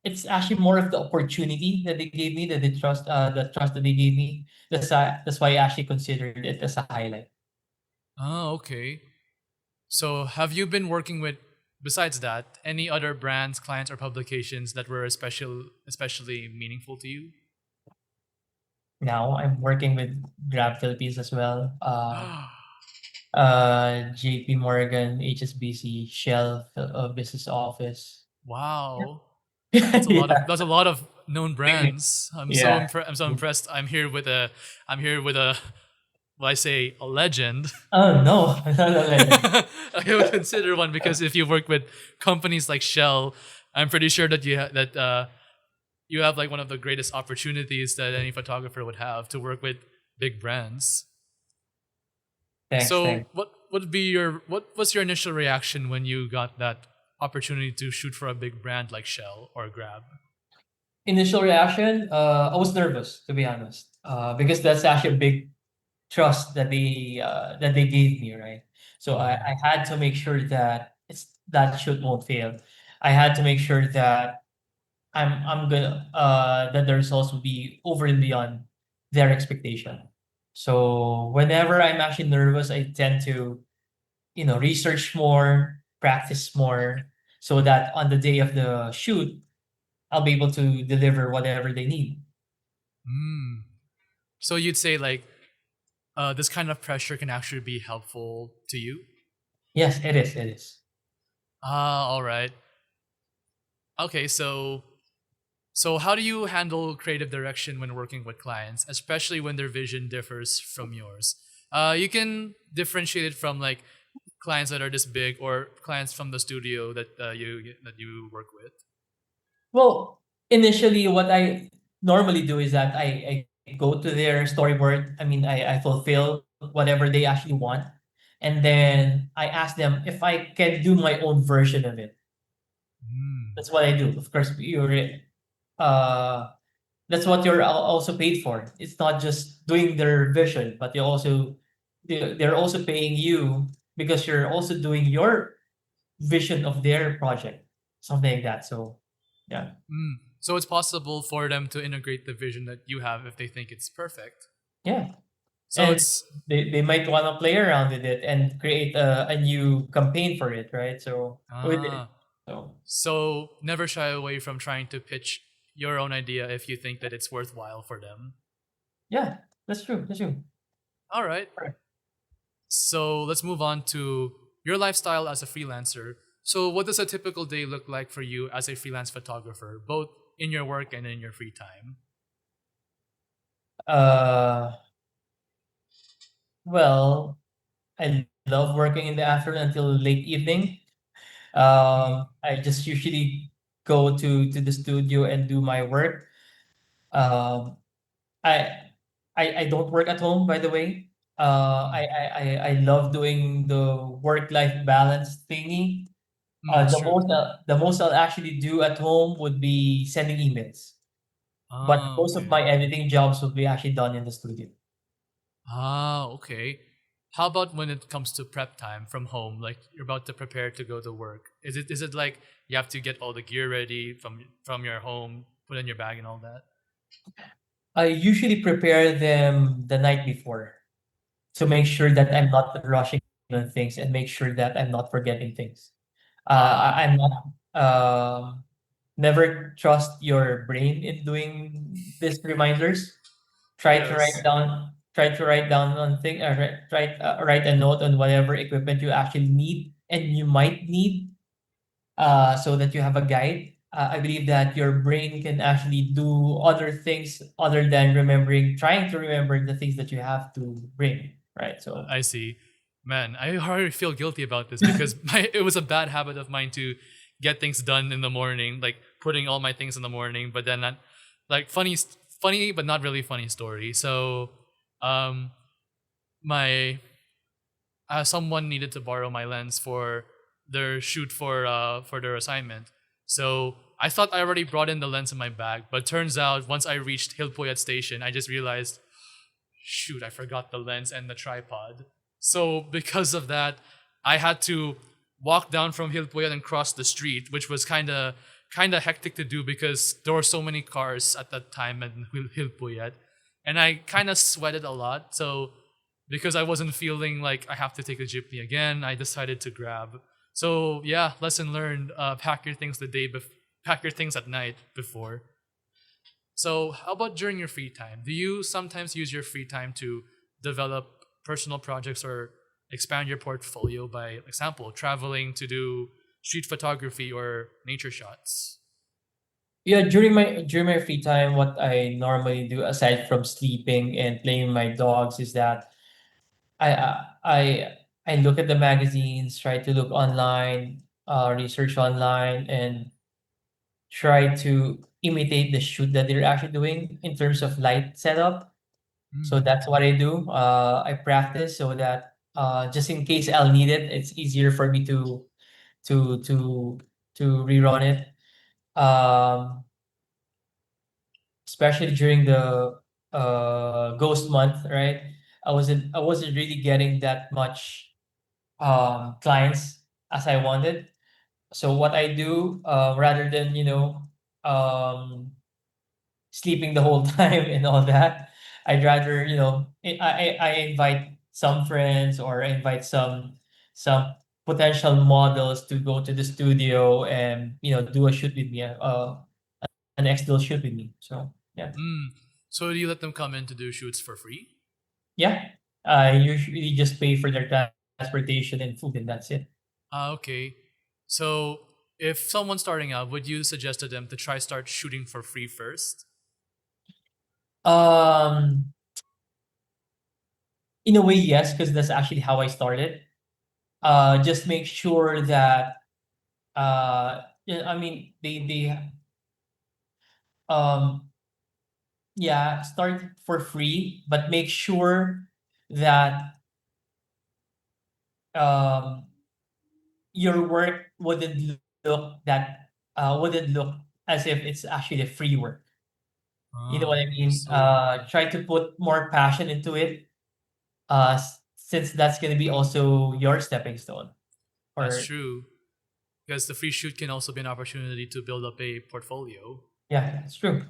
It's actually more of the opportunity that they gave me, that the trust that they gave me. That's why I actually considered it as a highlight. Oh, okay. So have you been working with, besides that, any other brands, clients, or publications that were especially meaningful to you? Now I'm working with Grab Philippines as well. JP Morgan, HSBC, Shell, Business Office. Wow. Yeah, That's a lot of known brands. yeah. I'm so impressed. I'm here with a, well, I say a legend. Oh no, not a legend. I would consider one because if you work with companies like Shell, I'm pretty sure that you have like one of the greatest opportunities that any photographer would have to work with big brands. Thanks, So thanks. what was your initial reaction when you got that opportunity to shoot for a big brand like Shell or Grab? Initial reaction, I was nervous to be honest, because that's actually a big trust that they gave me, right? So Mm. I had to make sure that that shoot won't fail. I had to make sure that I'm gonna that the results will be over and beyond their expectation. So whenever I'm actually nervous, I tend to research more, practice more, so that on the day of the shoot, I'll be able to deliver whatever they need. Mm. So you'd say like this kind of pressure can actually be helpful to you? Yes, it is. It is. Ah, all right. Okay, so how do you handle creative direction when working with clients, especially when their vision differs from yours? You can differentiate it from like clients that are this big or clients from the studio that you work with. Well, initially, what I normally do is that I go to their storyboard. I mean, I fulfill whatever they actually want. And then I ask them if I can do my own version of it. Mm, That's what I do. Of course, uh, that's what you're also paid for. It's not just doing their vision, but they're also paying you because you're also doing your vision of their project, something like that. So, yeah. mm. So it's possible for them to integrate the vision that you have if they think it's perfect. Yeah. So And it's they might want to play around with it and create a new campaign for it, right? So with it. ah, So so never shy away from trying to pitch your own idea if you think that it's worthwhile for them. yeah, that's true. That's true. All right. Right. So let's move on to your lifestyle as a freelancer. So, what does a typical day look like for you as a freelance photographer, both in your work and in your free time? Uh well, I love working in the afternoon until late evening. Mm. I just usually go to the studio and do my work. Um I I don't work at home, by the way. Mm. I love doing the work-life balance thingy. Mm, it's true. The most I'll actually do at home would be sending emails, but Ah, most of okay. my editing jobs would be actually done in the studio. Ah, okay. How about when it comes to prep time from home? Like you're about to prepare to go to work. Is it like you have to get all the gear ready from your home, put in your bag and all that? I usually prepare them the night before to make sure that I'm not rushing on things and make sure that I'm not forgetting things. Ah, I'm not never trust your brain in doing these reminders. Yes. try to write down on thing write a note on whatever equipment you actually need and you might need, so that you have a guide. I believe that your brain can actually do other things other than trying to remember the things that you have to bring, right? So I see. Man, I already feel guilty about this because it was a bad habit of mine to get things done in the morning, like putting all my things in the morning, but then not like funny but not really funny story. So, um, my someone needed to borrow my lens for their shoot for their assignment. So I thought I already brought in the lens in my bag, but turns out once I reached Hilpoyat station, I just realized, shoot, I forgot the lens and the tripod. So because of that, I had to walk down from Hilpoyat and cross the street, which was kind of hectic to do because there were so many cars at that time in Hilpoyat, and I kind of sweated a lot. So because I wasn't feeling like I have to take a jeepney again, I decided to grab. So yeah, lesson learned. Pack your things pack your things at night before. So, how about during your free time? Do you sometimes use your free time to develop personal projects or expand your portfolio by example, traveling to do street photography or nature shots? yeah, during my free time, what I normally do aside from sleeping and playing with my dogs is that I uh, I I look at the magazines, try to look online, research online, and try to imitate the shoot that they're actually doing in terms of light setup. So Mm, that's what I do. I practice so that just in case I'll need it, it's easier for me to to to rerun it. Um, Especially during the ghost month, right? I wasn't really getting that much clients as I wanted. So what I do, rather than um, sleeping the whole time and all that, I'd rather I invite some friends or I invite some potential models to go to the studio and do a shoot with me, an XDL shoot with me. So yeah. mm. So, do you let them come in to do shoots for free? Yeah, I usually just pay for their transportation and food, and that's it. Ah, okay. So, if someone's starting out, would you suggest to them to try start shooting for free first? Um, in a way, yes, because that's actually how I started. Just make sure that yeah, I mean, um, yeah, start for free, but make sure that um your work wouldn't look as if it's actually a free work. You know what I Ah, mean? so Try to put more passion into it, since that's gonna be also your stepping stone. that's Or true. Because the free shoot can also be an opportunity to build up a portfolio. yeah, it's true.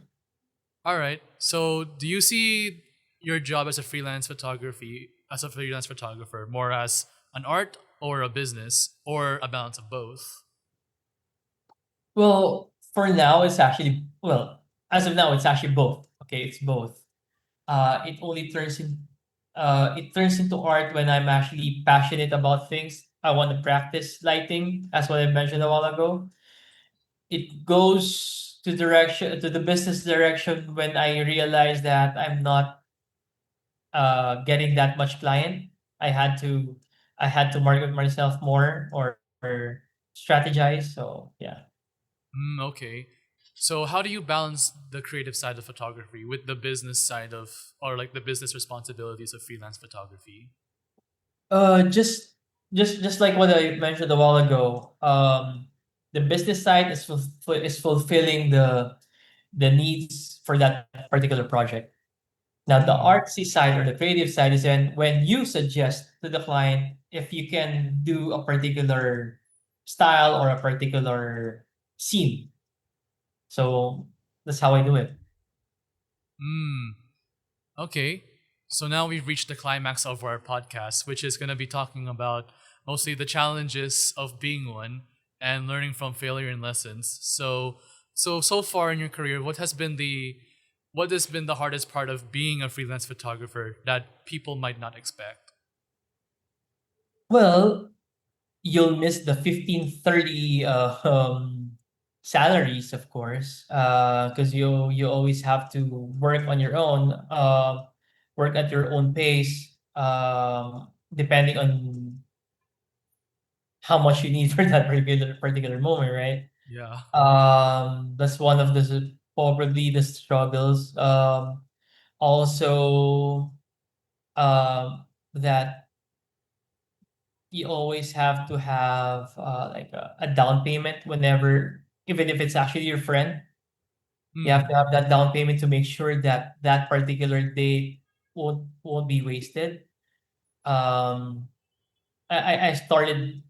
All right. So, do you see your job as a freelance photographer more as an art or a business or a balance of both? Well, for now, it's actually as of now, it's actually both. Okay, it's both. It only it turns into art when I'm actually passionate about things. I want to practice lighting, as what I mentioned a while ago. It goes to the business direction when I realize that I'm not getting that much client. I had to I had to market myself more or strategize. So yeah. Mm, okay. So, how do you balance the creative side of photography with the business side or like the business responsibilities of freelance photography? Just like what I mentioned a while ago. The business side is fulfilling the needs for that particular project. Now, the Mm, artsy side or the creative side is when you suggest to the client if you can do a particular style or a particular scene. So that's how I do it. mm. Okay. So now we've reached the climax of our podcast, which is going to be talking about mostly the challenges of being one and learning from failure and lessons. So far in your career, what has been the what has been the hardest part of being a freelance photographer that people might not expect? Well, you'll miss the 15-30 salaries, of course, because you always have to work on your own, work at your own pace, depending on how much you need for that particular moment, right? Yeah. That's one of the probably the struggles. Also, that you always have to have like a down payment whenever, even if it's actually your friend, you have to Hmm. have that down payment to make sure that that particular date won't be wasted. Um, I started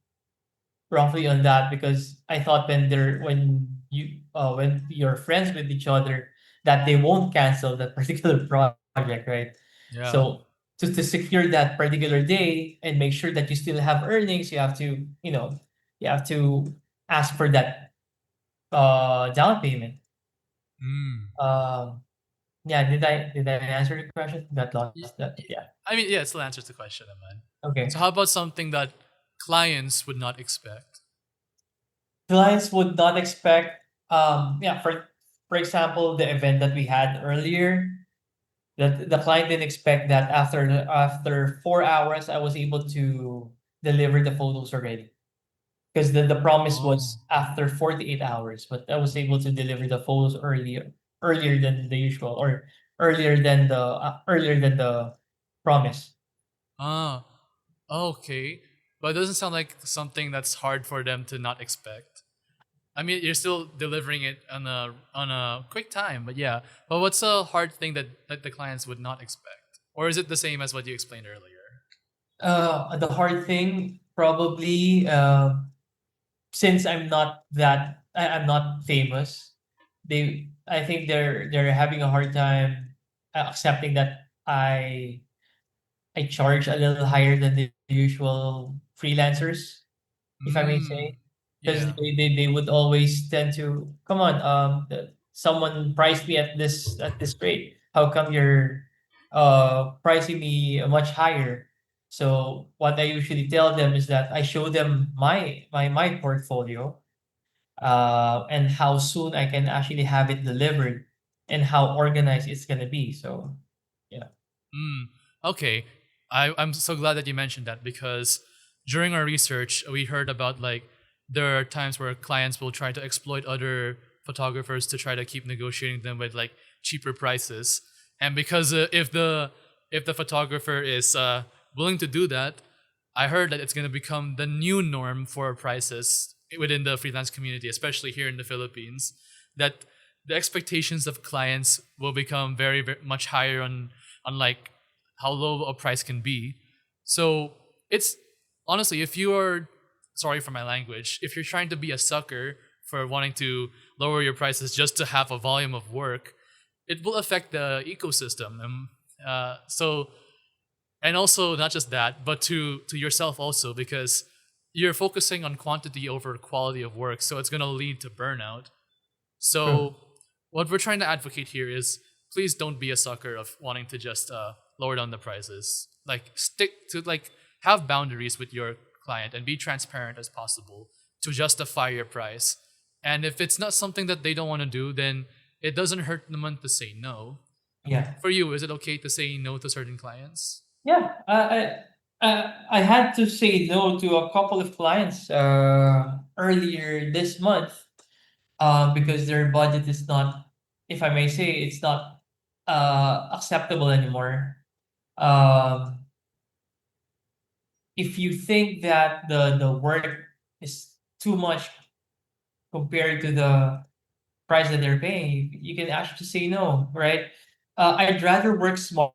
roughly on that because I thought when you're friends with each other that they won't cancel that particular project, right? Yeah. So to secure that particular day and make sure that you still have earnings, you have to, you have to ask for that down payment. Hmm. Um yeah, did I answer the question? Got Y- lost that, y- yeah. I mean, yeah, it still answers the question, man. Okay. So how about something that clients would not expect? Clients would not expect, yeah, for example, the event that we had earlier, that the client didn't expect that after 4 hours I was able to deliver the photos already, because the promise Oh. was after 48 hours, but I was able to deliver the photos earlier than the usual, or earlier than the promise. Ah. Okay. But it doesn't sound like something that's hard for them to not expect. I mean, you're still delivering it on a quick time, but yeah. But what's a hard thing that the clients would not expect, or is it the same as what you explained earlier? The hard thing probably, since I'm not famous, I think they're having a hard time accepting that I charge a little higher than the usual freelancers, if I may say, Hmm. because Yeah. they would always tend to, come on, someone priced me at this rate. How come you're pricing me much higher? So what I usually tell them is that I show them my portfolio, and how soon I can actually have it delivered, and how organized it's gonna be. So yeah. Mm, okay. I'm so glad that you mentioned that because during our research, we heard about like there are times where clients will try to exploit other photographers to try to keep negotiating them with like cheaper prices. And because if the photographer is willing to do that, I heard that it's going to become the new norm for prices within the freelance community, especially here in the Philippines. That the expectations of clients will become very, very much higher on like how low a price can be. So it's honestly, if you are sorry for my language, if you're trying to be a sucker for wanting to lower your prices just to have a volume of work, it will affect the ecosystem. So and also not just that, but to yourself also because you're focusing on quantity over quality of work, so it's gonna lead to burnout. True. So, what we're trying to advocate here is please don't be a sucker of wanting to just lower down the prices. Like, stick to, like, have boundaries with your client and be transparent as possible to justify your price. And if it's not something that they don't want to do, then it doesn't hurt them to say no. Yeah. For you, is it okay to say no to certain clients? Yeah, I had to say no to a couple of clients earlier this month, because their budget is not, if I may say, it's not acceptable anymore. Um, if you think that the work is too much compared to the price that they're paying, you can actually just say no, right? I'd rather work smart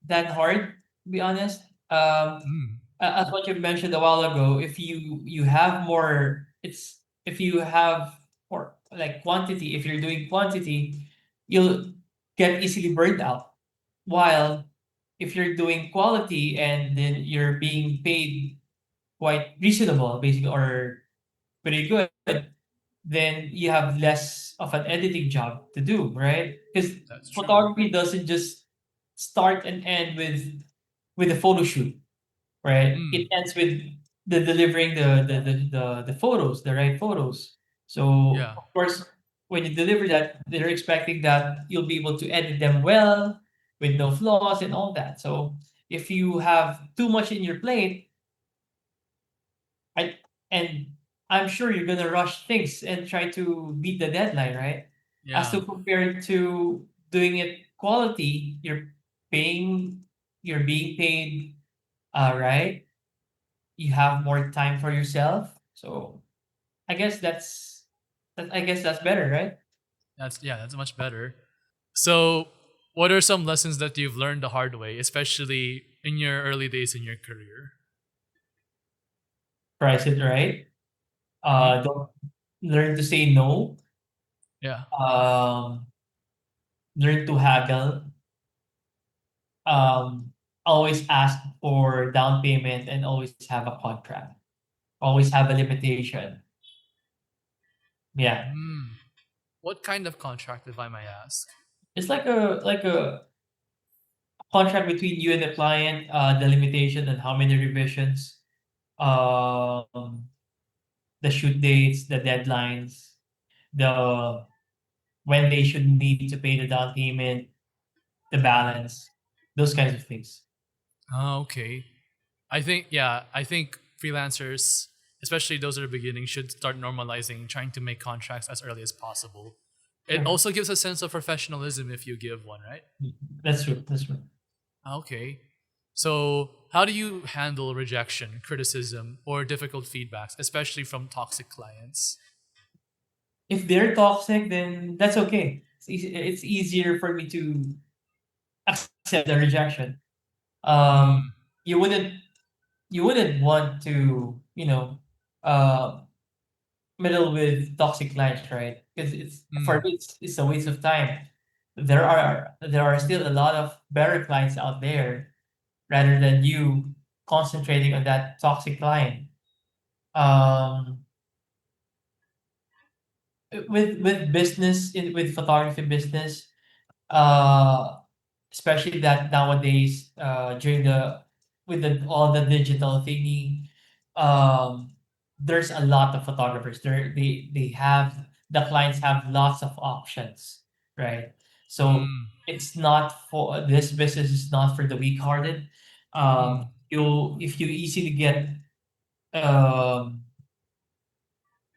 than hard, to be honest. Mm. As what you mentioned a while ago, if you have more, if you have more like quantity, if you're doing quantity, you'll get easily burned out. While if you're doing quality and then you're being paid quite reasonable, basically, or pretty good, then you have less of an editing job to do, right? Because That's true. photography doesn't just start and end with a photo shoot, right? Mm, It ends with the delivering the photos, the right photos. So yeah. of course, when you deliver that, they're expecting that you'll be able to edit them well with no flaws and all that. So if you have too much in your plate, I and I'm sure you're gonna rush things and try to beat the deadline, right? As Yeah. to compare to doing it quality, paying, you're being paid, right? You have more time for yourself. So I guess I guess that's better, right? That's much better. So, what are some lessons that you've learned the hard way, especially in your early days in your career? Price it right. Hmm. Don't learn to say no. Yeah. Um, learn to haggle. Um, always ask for down payment and always have a contract. Always have a limitation. Yeah. Hmm. What kind of contract, if I may ask? It's like a contract between you and the client, the limitation and how many revisions, um, the shoot dates, the deadlines, the when they should need to pay the down payment, the balance, those kinds of things. Oh, okay. I think freelancers, especially those that are beginning, should start normalizing trying to make contracts as early as possible. It Sure. also gives a sense of professionalism if you give one, right? That's true. That's true. Okay. So, how do you handle rejection, criticism, or difficult feedbacks, especially from toxic clients? If they're toxic, then that's okay. It's easier for me to accept the rejection. Um, Mm, you wouldn't you wouldn't want to, uh, meddle with toxic clients, right? Because it's for mm, me, it's a waste of time. There are still a lot of better clients out there rather than you concentrating on that toxic client. Um, with business with photography business, uh, especially that nowadays, during the with all the digital thingy, um, there's a lot of photographers. They have the clients have lots of options, right? So mm, it's not for this business is not for the weak-hearted. mm, You if you easily get um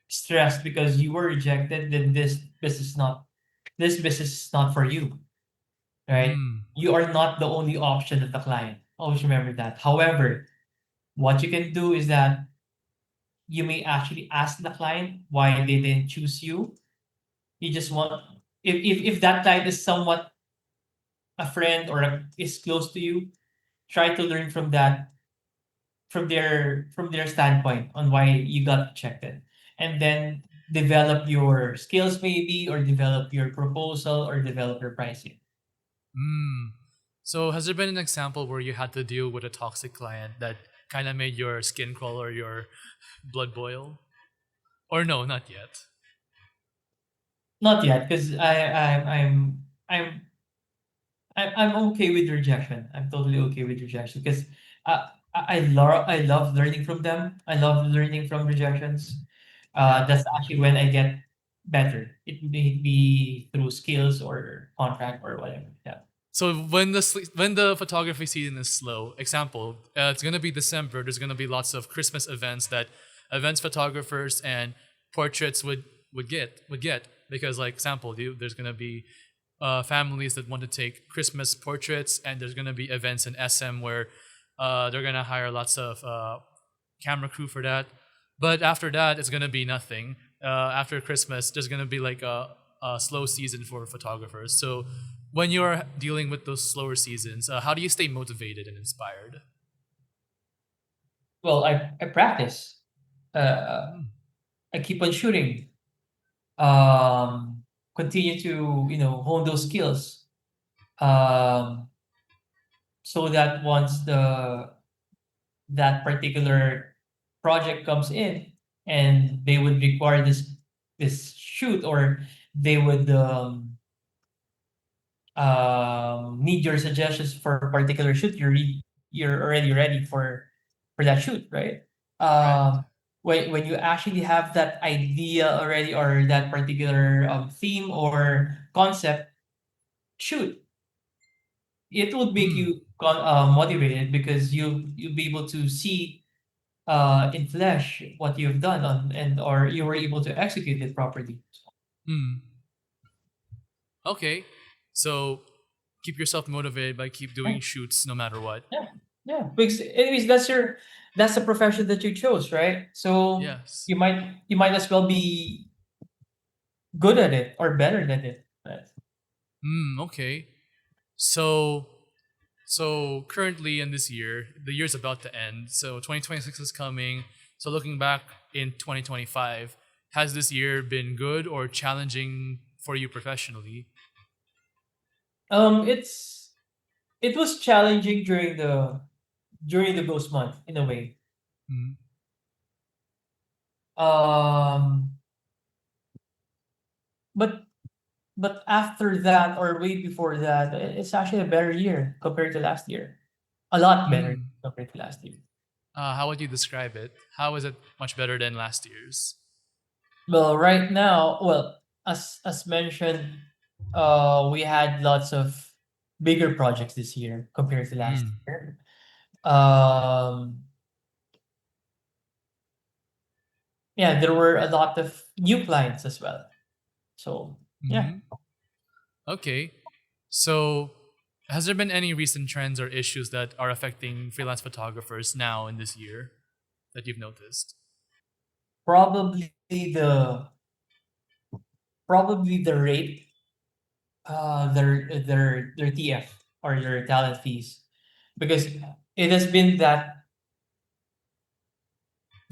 stressed because you were rejected, then this business is not for you, right? mm, You are not the only option of the client. Always remember that. However, what you can do is that you may actually ask the client why they didn't choose you. You just want if that client is somewhat a friend or is close to you, try to learn from that from their standpoint on why you got rejected, and then develop your skills maybe, or develop your proposal, or develop your pricing. mm. So, has there been an example where you had to deal with a toxic client that kind of made your skin crawl or your blood boil? Or no, not yet. Not yet, because I'm I'm okay with rejection. I'm totally okay with rejection because I love learning from them. I love learning from rejections. Yeah. That's actually when I get better. It may be through skills or contract or whatever. Yeah. So when the photography season is slow, example, it's gonna be December. There's gonna be lots of Christmas events that events photographers and portraits would get because like example, there's gonna be families that want to take Christmas portraits, and there's gonna be events in SM where they're gonna hire lots of camera crew for that. But after that, it's gonna be nothing. After Christmas, there's gonna be like a slow season for photographers. So when you're dealing with those slower seasons, how do you stay motivated and inspired? Well, I practice. Uh, Mm, I keep on shooting. Um, Continue to hone those skills. Um, so that once the that particular project comes in and they would require this shoot, or they would need your suggestions for a particular shoot, you're already ready for that shoot, right? Right. When you actually have that idea already, or that particular theme or concept, shoot, it would make Mm. you motivated, because you'll be able to see in flesh what you've done on, and or you were able to execute it properly. Mm. Okay. So keep yourself motivated by keep Yeah, doing shoots no matter what. yeah, yeah. Because anyways, that's the profession that you chose, right? So Yes. you might as well be good at it or better than it. Right? Okay. So so currently in this year, the year's about to end. So 2026 is coming. So looking back in 2025, has this year been good or challenging for you professionally? Um, it's it was challenging during the ghost month in a way. Mm. Um, but but after that, or way before that, it's actually a better year compared to last year. A lot better Mm. compared to last year. How would you describe it? How is it much better than last year's? Well, right now, well, as mentioned, we had lots of bigger projects this year compared to last Mm. year. Um, yeah, there were a lot of new clients as well. So yeah. Hmm. Okay. So, has there been any recent trends or issues that are affecting freelance photographers now in this year that you've noticed? Probably the probably the rate, their TF, or their talent fees, because it has been that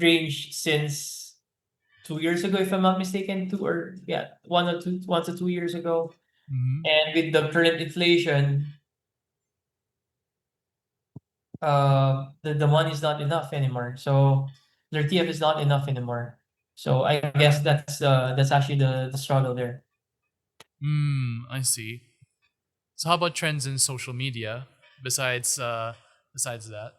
range since 2 years ago, if I'm not mistaken, 1 to 2 years ago. Hmm. And with the current inflation, the money is not enough anymore. So their TF is not enough anymore. So I guess that's actually the struggle there. I see. So, how about trends in social media besides that?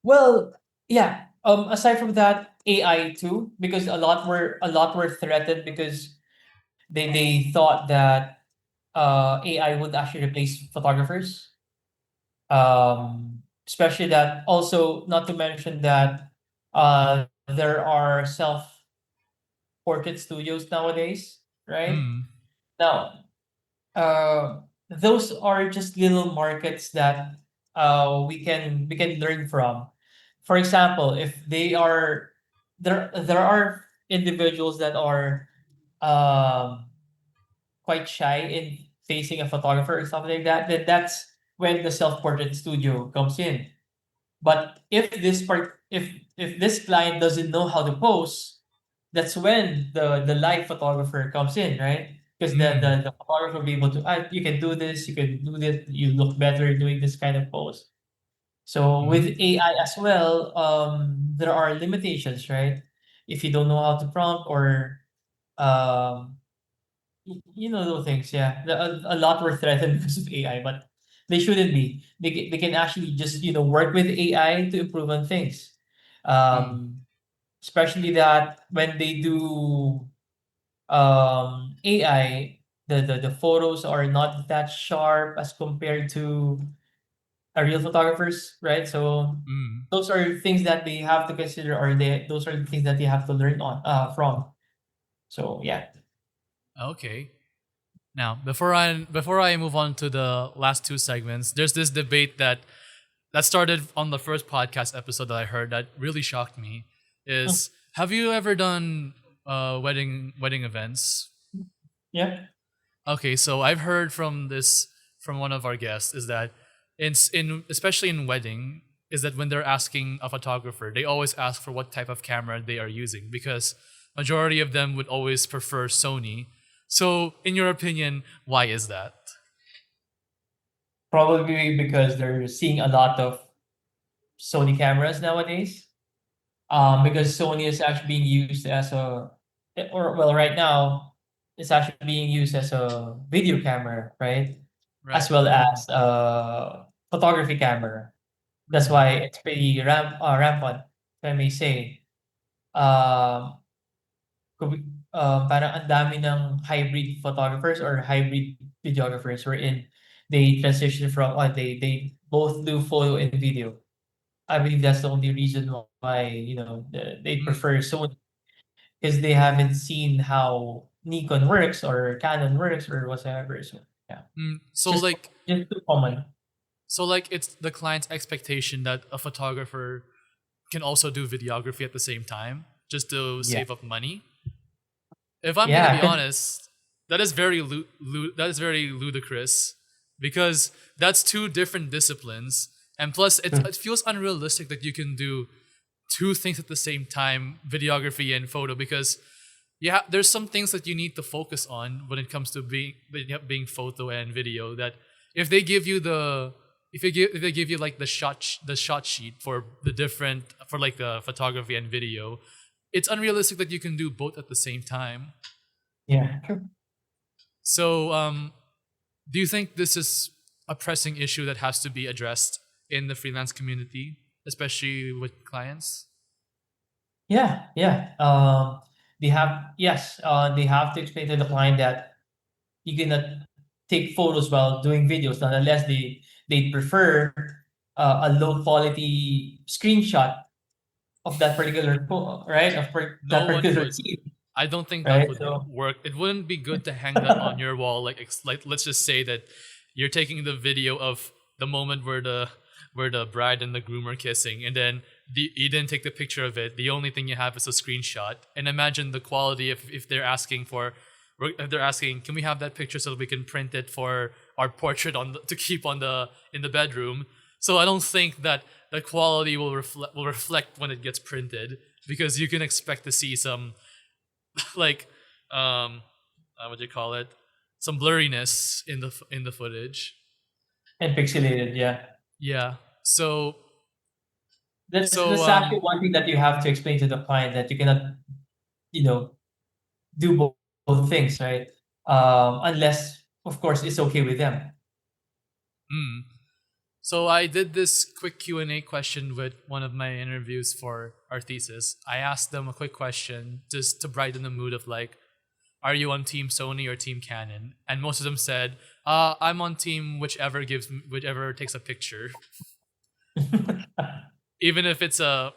Well, yeah. Aside from that, AI too, because a lot were threatened, because they thought that AI would actually replace photographers. Especially that, also not to mention that there are self portrait studios nowadays, right? Hmm. Now, those are just little markets that we can learn from. For example, if they are there are individuals that are um, quite shy in facing a photographer or something like that, then that's when the self portrait studio comes in. But if this client doesn't know how to pose, that's when the live photographer comes in, right? Because Hmm. the photographer will be able to, you can do this, you can do this, you look better doing this kind of pose. So with Hmm. AI as well, there are limitations, right? If you don't know how to prompt, or um, you know those things, yeah. A lot were threatened because of AI, but they shouldn't be. They can actually just work with AI to improve on things. Hmm. Um, Especially that when they do AI, the photos are not that sharp as compared to a real photographers, right? So Hmm. those are things that they have to consider, or those are the things that they have to learn from. So yeah. Okay. Now, before I move on to the last two segments, there's this debate that started on the first podcast episode that I heard that really shocked me. Mm, Is have you ever done wedding events? yeah. Okay, so I've heard from one of our guests is that in especially in wedding is that when they're asking a photographer, they always ask for what type of camera they are using because majority of them would always prefer Sony. So, in your opinion, why is that? Probably because they're seeing a lot of Sony cameras nowadays. Because Sony is actually being used as a or well, right now, it's actually being used as a video camera, right? As Right. well as photography camera. That's Mm. why it's pretty rampant, if I may say. Um, parang ang dami ng hybrid photographers or hybrid videographers wherein they transition from they both do photo and video. I believe that's the only reason why they Mm. prefer Sony because they haven't seen how Nikon works or Canon works or whatever. So yeah, Mm. it's just too common. So like it's the client's expectation that a photographer can also do videography at the same time just to Yeah, save up money. If I'm gonna yeah, be honest, that is very that is very ludicrous because that's two different disciplines, and plus it feels unrealistic that you can do two things at the same time, videography and photo, because yeah, there's some things that you need to focus on when it comes to being photo and video. That if they give you if they give you like the shot sheet for the different for like the photography and video, it's unrealistic that you can do both at the same time. yeah. True. So, do you think this is a pressing issue that has to be addressed in the freelance community, especially with clients? Yeah, yeah. They have to explain to the client that you cannot take photos while doing videos, not unless they prefer a low quality screenshot of that particular right No that one particular would. scene, I don't think that right? would So work. It wouldn't be good to hang that on your wall. Like, like let's just say that you're taking the video of the moment where the bride and the groom are kissing, and then you didn't take the picture of it. The only thing you have is a screenshot. And imagine the quality if they're asking for, if they're asking, can we have that picture so that we can print it for our portrait to keep on the in the bedroom? So I don't think that the quality will reflect when it gets printed because you can expect to see some like what do you call it, some blurriness in the footage. and pixelated, yeah. Yeah. So so That's actually one thing that you have to explain to the client that you cannot, you know, do both things, right? Unless, of course, it's okay with them. mm, so I did this quick Q&A question with one of my interviews for our thesis. I asked them a quick question just to brighten the mood of like, are you on team Sony or team Canon? And most of them said, I'm on team whichever takes a picture, even if it's a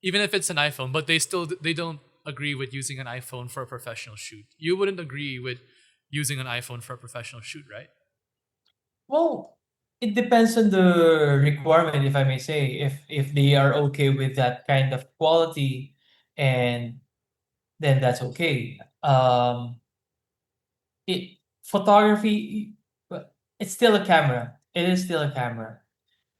even if it's an iPhone, but they don't agree with using an iPhone for a professional shoot. You wouldn't agree with using an iPhone for a professional shoot, right? Well, it depends on the requirement, if I may say. If they are okay with that kind of quality, and then that's okay. It photography, it's still a camera. It is still a camera.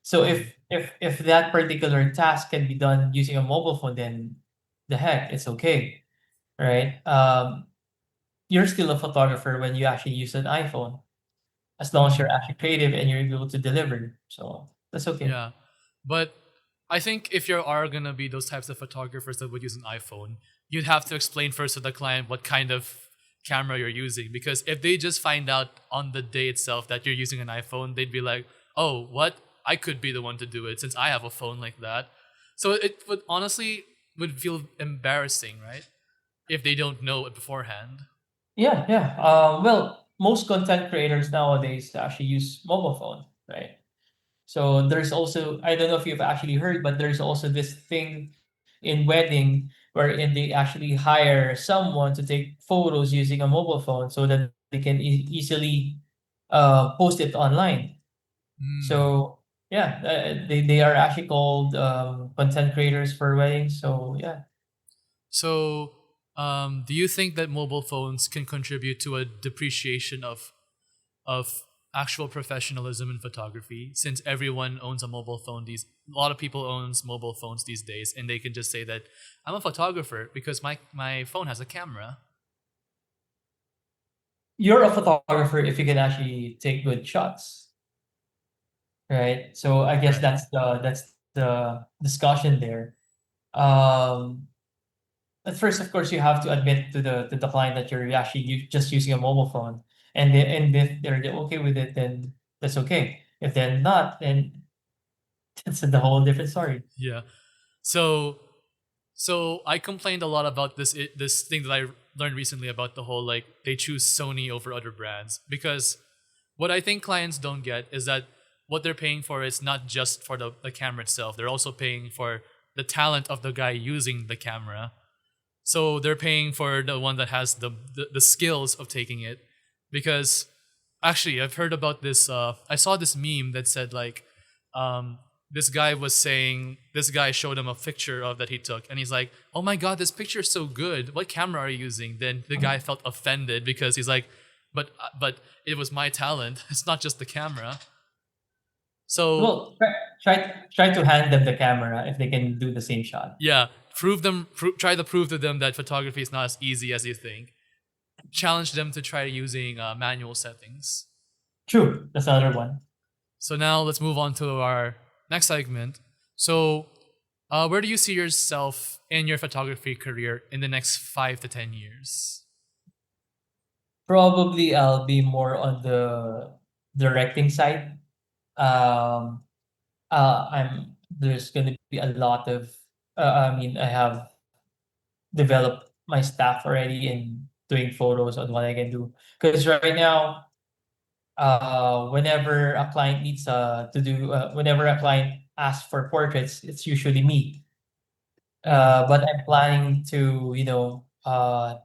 So Mm, if that particular task can be done using a mobile phone, then the heck, it's okay, right? You're still a photographer when you actually use an iPhone, as long as mm, you're actually creative and you're able to deliver. So that's okay. yeah, but I think if you are gonna be those types of photographers that would use an iPhone, you'd have to explain first to the client what kind of camera you're using. Because if they just find out on the day itself that you're using an iPhone, they'd be like, "Oh, what? I could be the one to do it since I have a phone like that." So it would honestly would feel embarrassing, right? If they don't know it beforehand. Yeah, yeah. Well, most content creators nowadays actually use mobile phone, right? So there's also, I don't know if you've actually heard, but there's also this thing in wedding wherein they actually hire someone to take photos using a mobile phone so that they can easily post it online. Hmm. So yeah, they are actually called content creators for weddings. So yeah. So, do you think that mobile phones can contribute to a depreciation of actual professionalism in photography? Since everyone owns a mobile phone, a lot of people owns mobile phones these days, and they can just say that I'm a photographer because my phone has a camera. You're a photographer if you can actually take good shots, right? So I guess Right. that's the discussion there. Um, at first, of course, you have to admit to the client that you're actually just using a mobile phone, and if they're okay with it, then that's okay. If they're not, then it's a whole different story. Yeah. So so I complained a lot about this thing that I learned recently about the whole like they choose Sony over other brands because what I think clients don't get is that what they're paying for is not just for the camera itself. They're also paying for the talent of the guy using the camera. So they're paying for the one that has the skills of taking it. Because actually I've heard about this I saw this meme that said like um this guy was saying this guy showed him a picture of that he took and he's like, "Oh my god, this picture is so good. What camera are you using?" Then the guy felt offended because he's like, but it was my talent. It's not just the camera." So Well, try to hand them the camera if they can do the same shot. yeah, try to prove to them that photography is not as easy as you think. Challenge them to try using manual settings. True, that's another one. So now let's move on to our next segment. So, where do you see yourself in your photography career in the next 5 to 10 years? Probably I'll be more on the directing side. Um, I'm there's gonna be a lot of I mean, I have developed my staff already in doing photos on what I can do. Because right now, whenever a client needs whenever a client asks for portraits, it's usually me. Mm, But I'm planning to,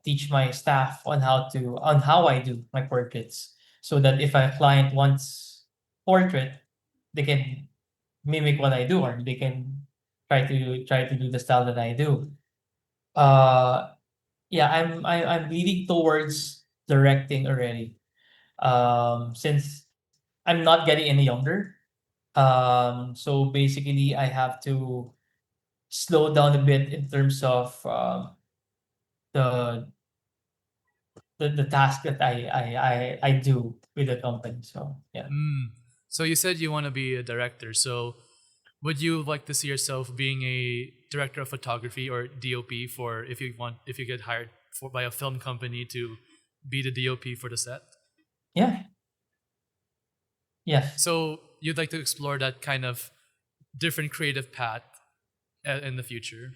teach my staff on how I do my portraits, so that if a client wants portrait, they can mimic what I do, or they can try to do the style that I do. Uh, yeah, I'm leaning towards directing already. Since I'm not getting any younger, so basically I have to slow down a bit in terms of the the task that I do with the company. So yeah. mm. So you said you want to be a director. So would you like to see yourself being a director of photography or DOP for if you get hired by a film company to be the DOP for the set? Yeah. Yes. So you'd like to explore that kind of different creative path in the future.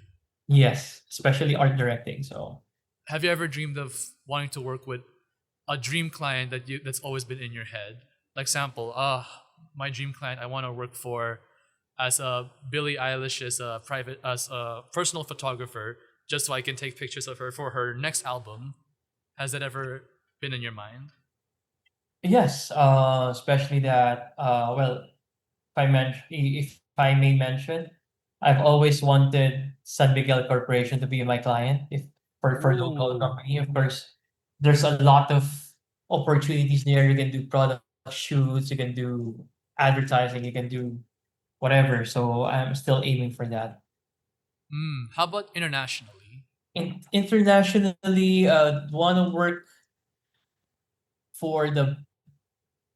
Yes. Especially art directing. So Have you ever dreamed of wanting to work with a dream client that's always been in your head? Like sample, my dream client I want to work for as a Billie Eilish as a personal photographer, just so I can take pictures of her for her next album. Has that ever been in your mind? yes, especially that if I may mention, I've always wanted San Miguel Corporation to be my client. If for local Ooh. company, of course, there's a lot of opportunities there. You can do product shoots, you can do advertising, you can do whatever. So I'm still aiming for that. How about internationally? Internationally, want to work for the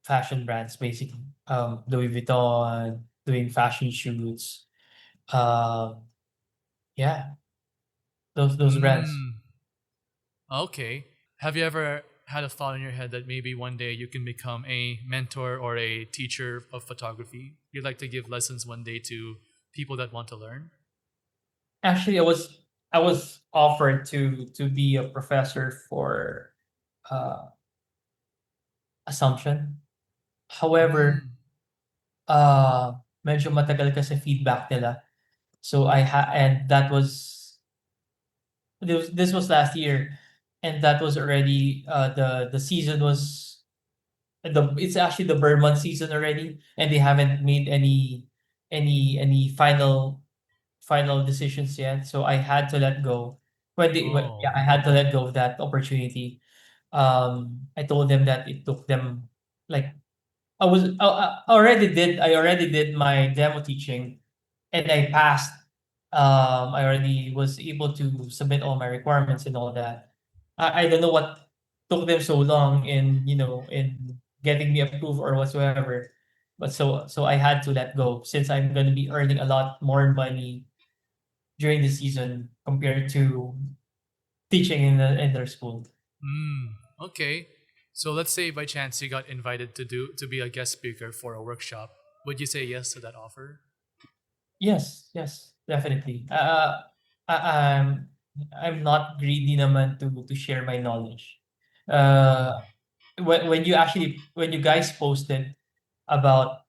fashion brands, basically. Louis Vuitton, doing fashion shoots. Um, yeah, those brands. Mm, okay. Have you ever had a thought in your head that maybe one day you can become a mentor or a teacher of photography? You'd like to give lessons one day to people that want to learn? Actually, I was offered to be a professor for uh, Assumption. However, Mm. medyo matagal kasi feedback nila. So and that was this was last year, and that was already the season was it's actually the Burman season already, and they haven't made any final decisions yet. So I had to let go. Yeah, Oh. I had to let go of that opportunity. I told them that it took them like I already did my demo teaching, and I passed. I already was able to submit all my requirements and all that. I don't know what took them so long in in getting me approved or whatsoever. But so I had to let go, since I'm gonna be earning a lot more money during the season compared to teaching in their school. Mm, okay. So let's say by chance you got invited to be a guest speaker for a workshop. Would you say yes to that offer? Yes, yes, definitely. I, I'm I'm not greedy naman to share my knowledge. Mm, Uh, when you guys posted about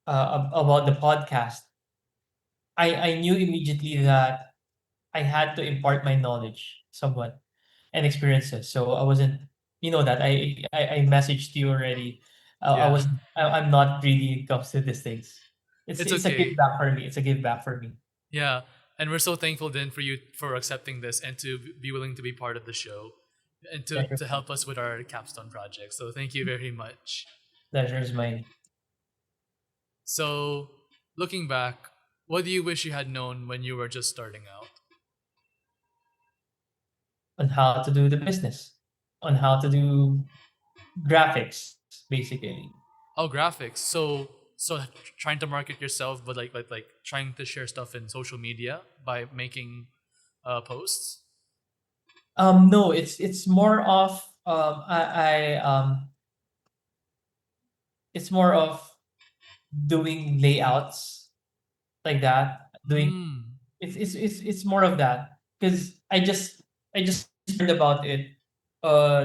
about the podcast, I knew immediately that I had to impart my knowledge somewhat and experiences. So I wasn't, you know that I messaged you already. I yeah. was I'm not greedy when it comes to these things. It's It's a give okay. back for me. It's a give back for me. Yeah. And we're so thankful then for you for accepting this and to be willing to be part of the show and Pleasure, to help us with our capstone project. So thank you very much. pleasure is mine. So looking back, what do you wish you had known when you were just starting out? On how to do the business, on how to do graphics, basically. Oh, graphics. So trying to market yourself, but like trying to share stuff in social media by making posts. No, it's more of it's more of doing layouts like that. Doing Hmm. it's more of that because I just learned about it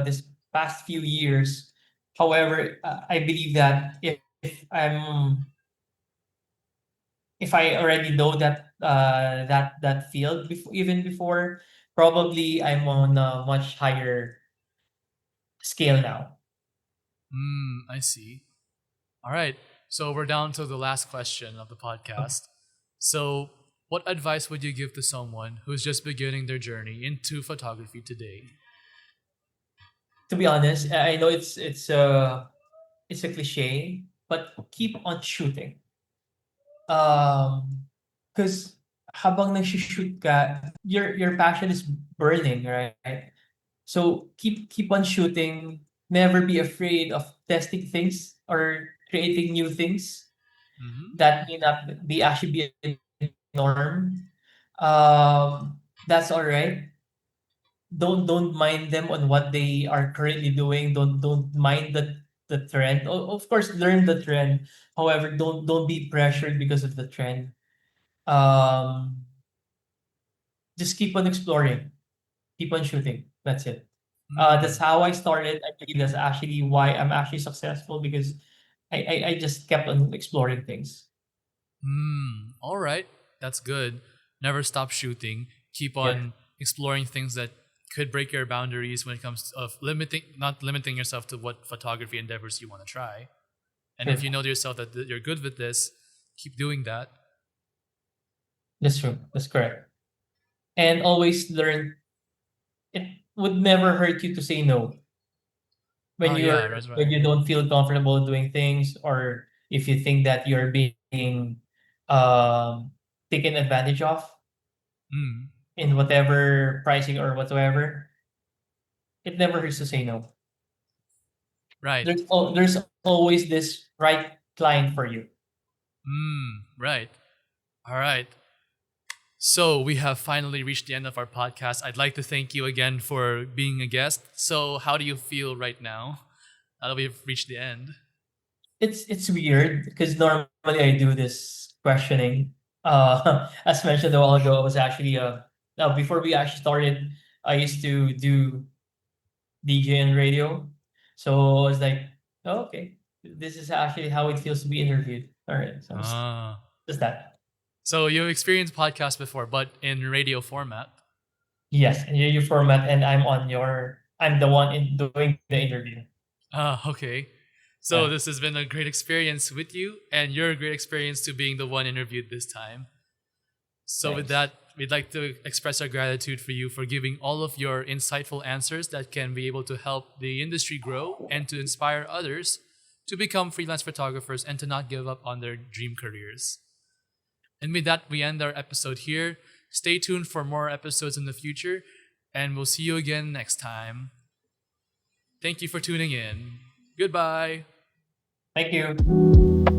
this past few years. However, I believe that if I already know that field before, even before, probably I'm on a much higher scale now. Hmm. I see. All right. So we're down to the last question of the Okay. podcast. So, what advice would you give to someone who's just beginning their journey into photography today? To be honest, I know it's a cliche, but keep on shooting. Because habang nagshi-shoot ka, your passion is burning, right? So keep on shooting. Never be afraid of testing things or creating new things Mm-hmm. that may not be actually be a norm. That's all right. Don't mind them on what they are currently doing. Don't mind the trend. Of course, learn the trend. However, don't be pressured because of the trend. Um, just keep on exploring, keep on shooting. That's it. That's Hmm. how I started. I believe that's actually why I'm actually successful because I just kept on exploring things. Hmm. All right. That's good. Never stop shooting. Keep Yep, on exploring things that could break your boundaries when it comes to of limiting not limiting yourself to what photography endeavors you want to try. And if true. you know to yourself that you're good with this, keep doing that. That's true. That's correct. And always learn. It would never hurt you to say no Oh yeah, that's when right. you don't feel comfortable doing things, or if you think that you're being um, taken advantage of Mm, in whatever pricing or whatsoever. It never hurts to say no. right. There's always this right client for you. Right. All right. So we have finally reached the end of our podcast. I'd like to thank you again for being a guest. So how do you feel right now? Now that we've reached the end. It's weird because normally I do this questioning. As mentioned a while ago, I was actually before we actually started, I used to do DJ and radio. So I was like, oh, okay, this is actually how it feels to be interviewed. All right, so it's Ah. just that. So you've experienced podcasts before, but in radio format. Yes, and your format, and I'm the one in doing the interview. Ah, okay. So Yeah, this has been a great experience with you, and your great experience to being the one interviewed this time. So with nice. that, we'd like to express our gratitude for you for giving all of your insightful answers that can be able to help the industry grow and to inspire others to become freelance photographers and to not give up on their dream careers. And with that, we end our episode here. Stay tuned for more episodes in the future, and we'll see you again next time. Thank you for tuning in. Goodbye. Thank you.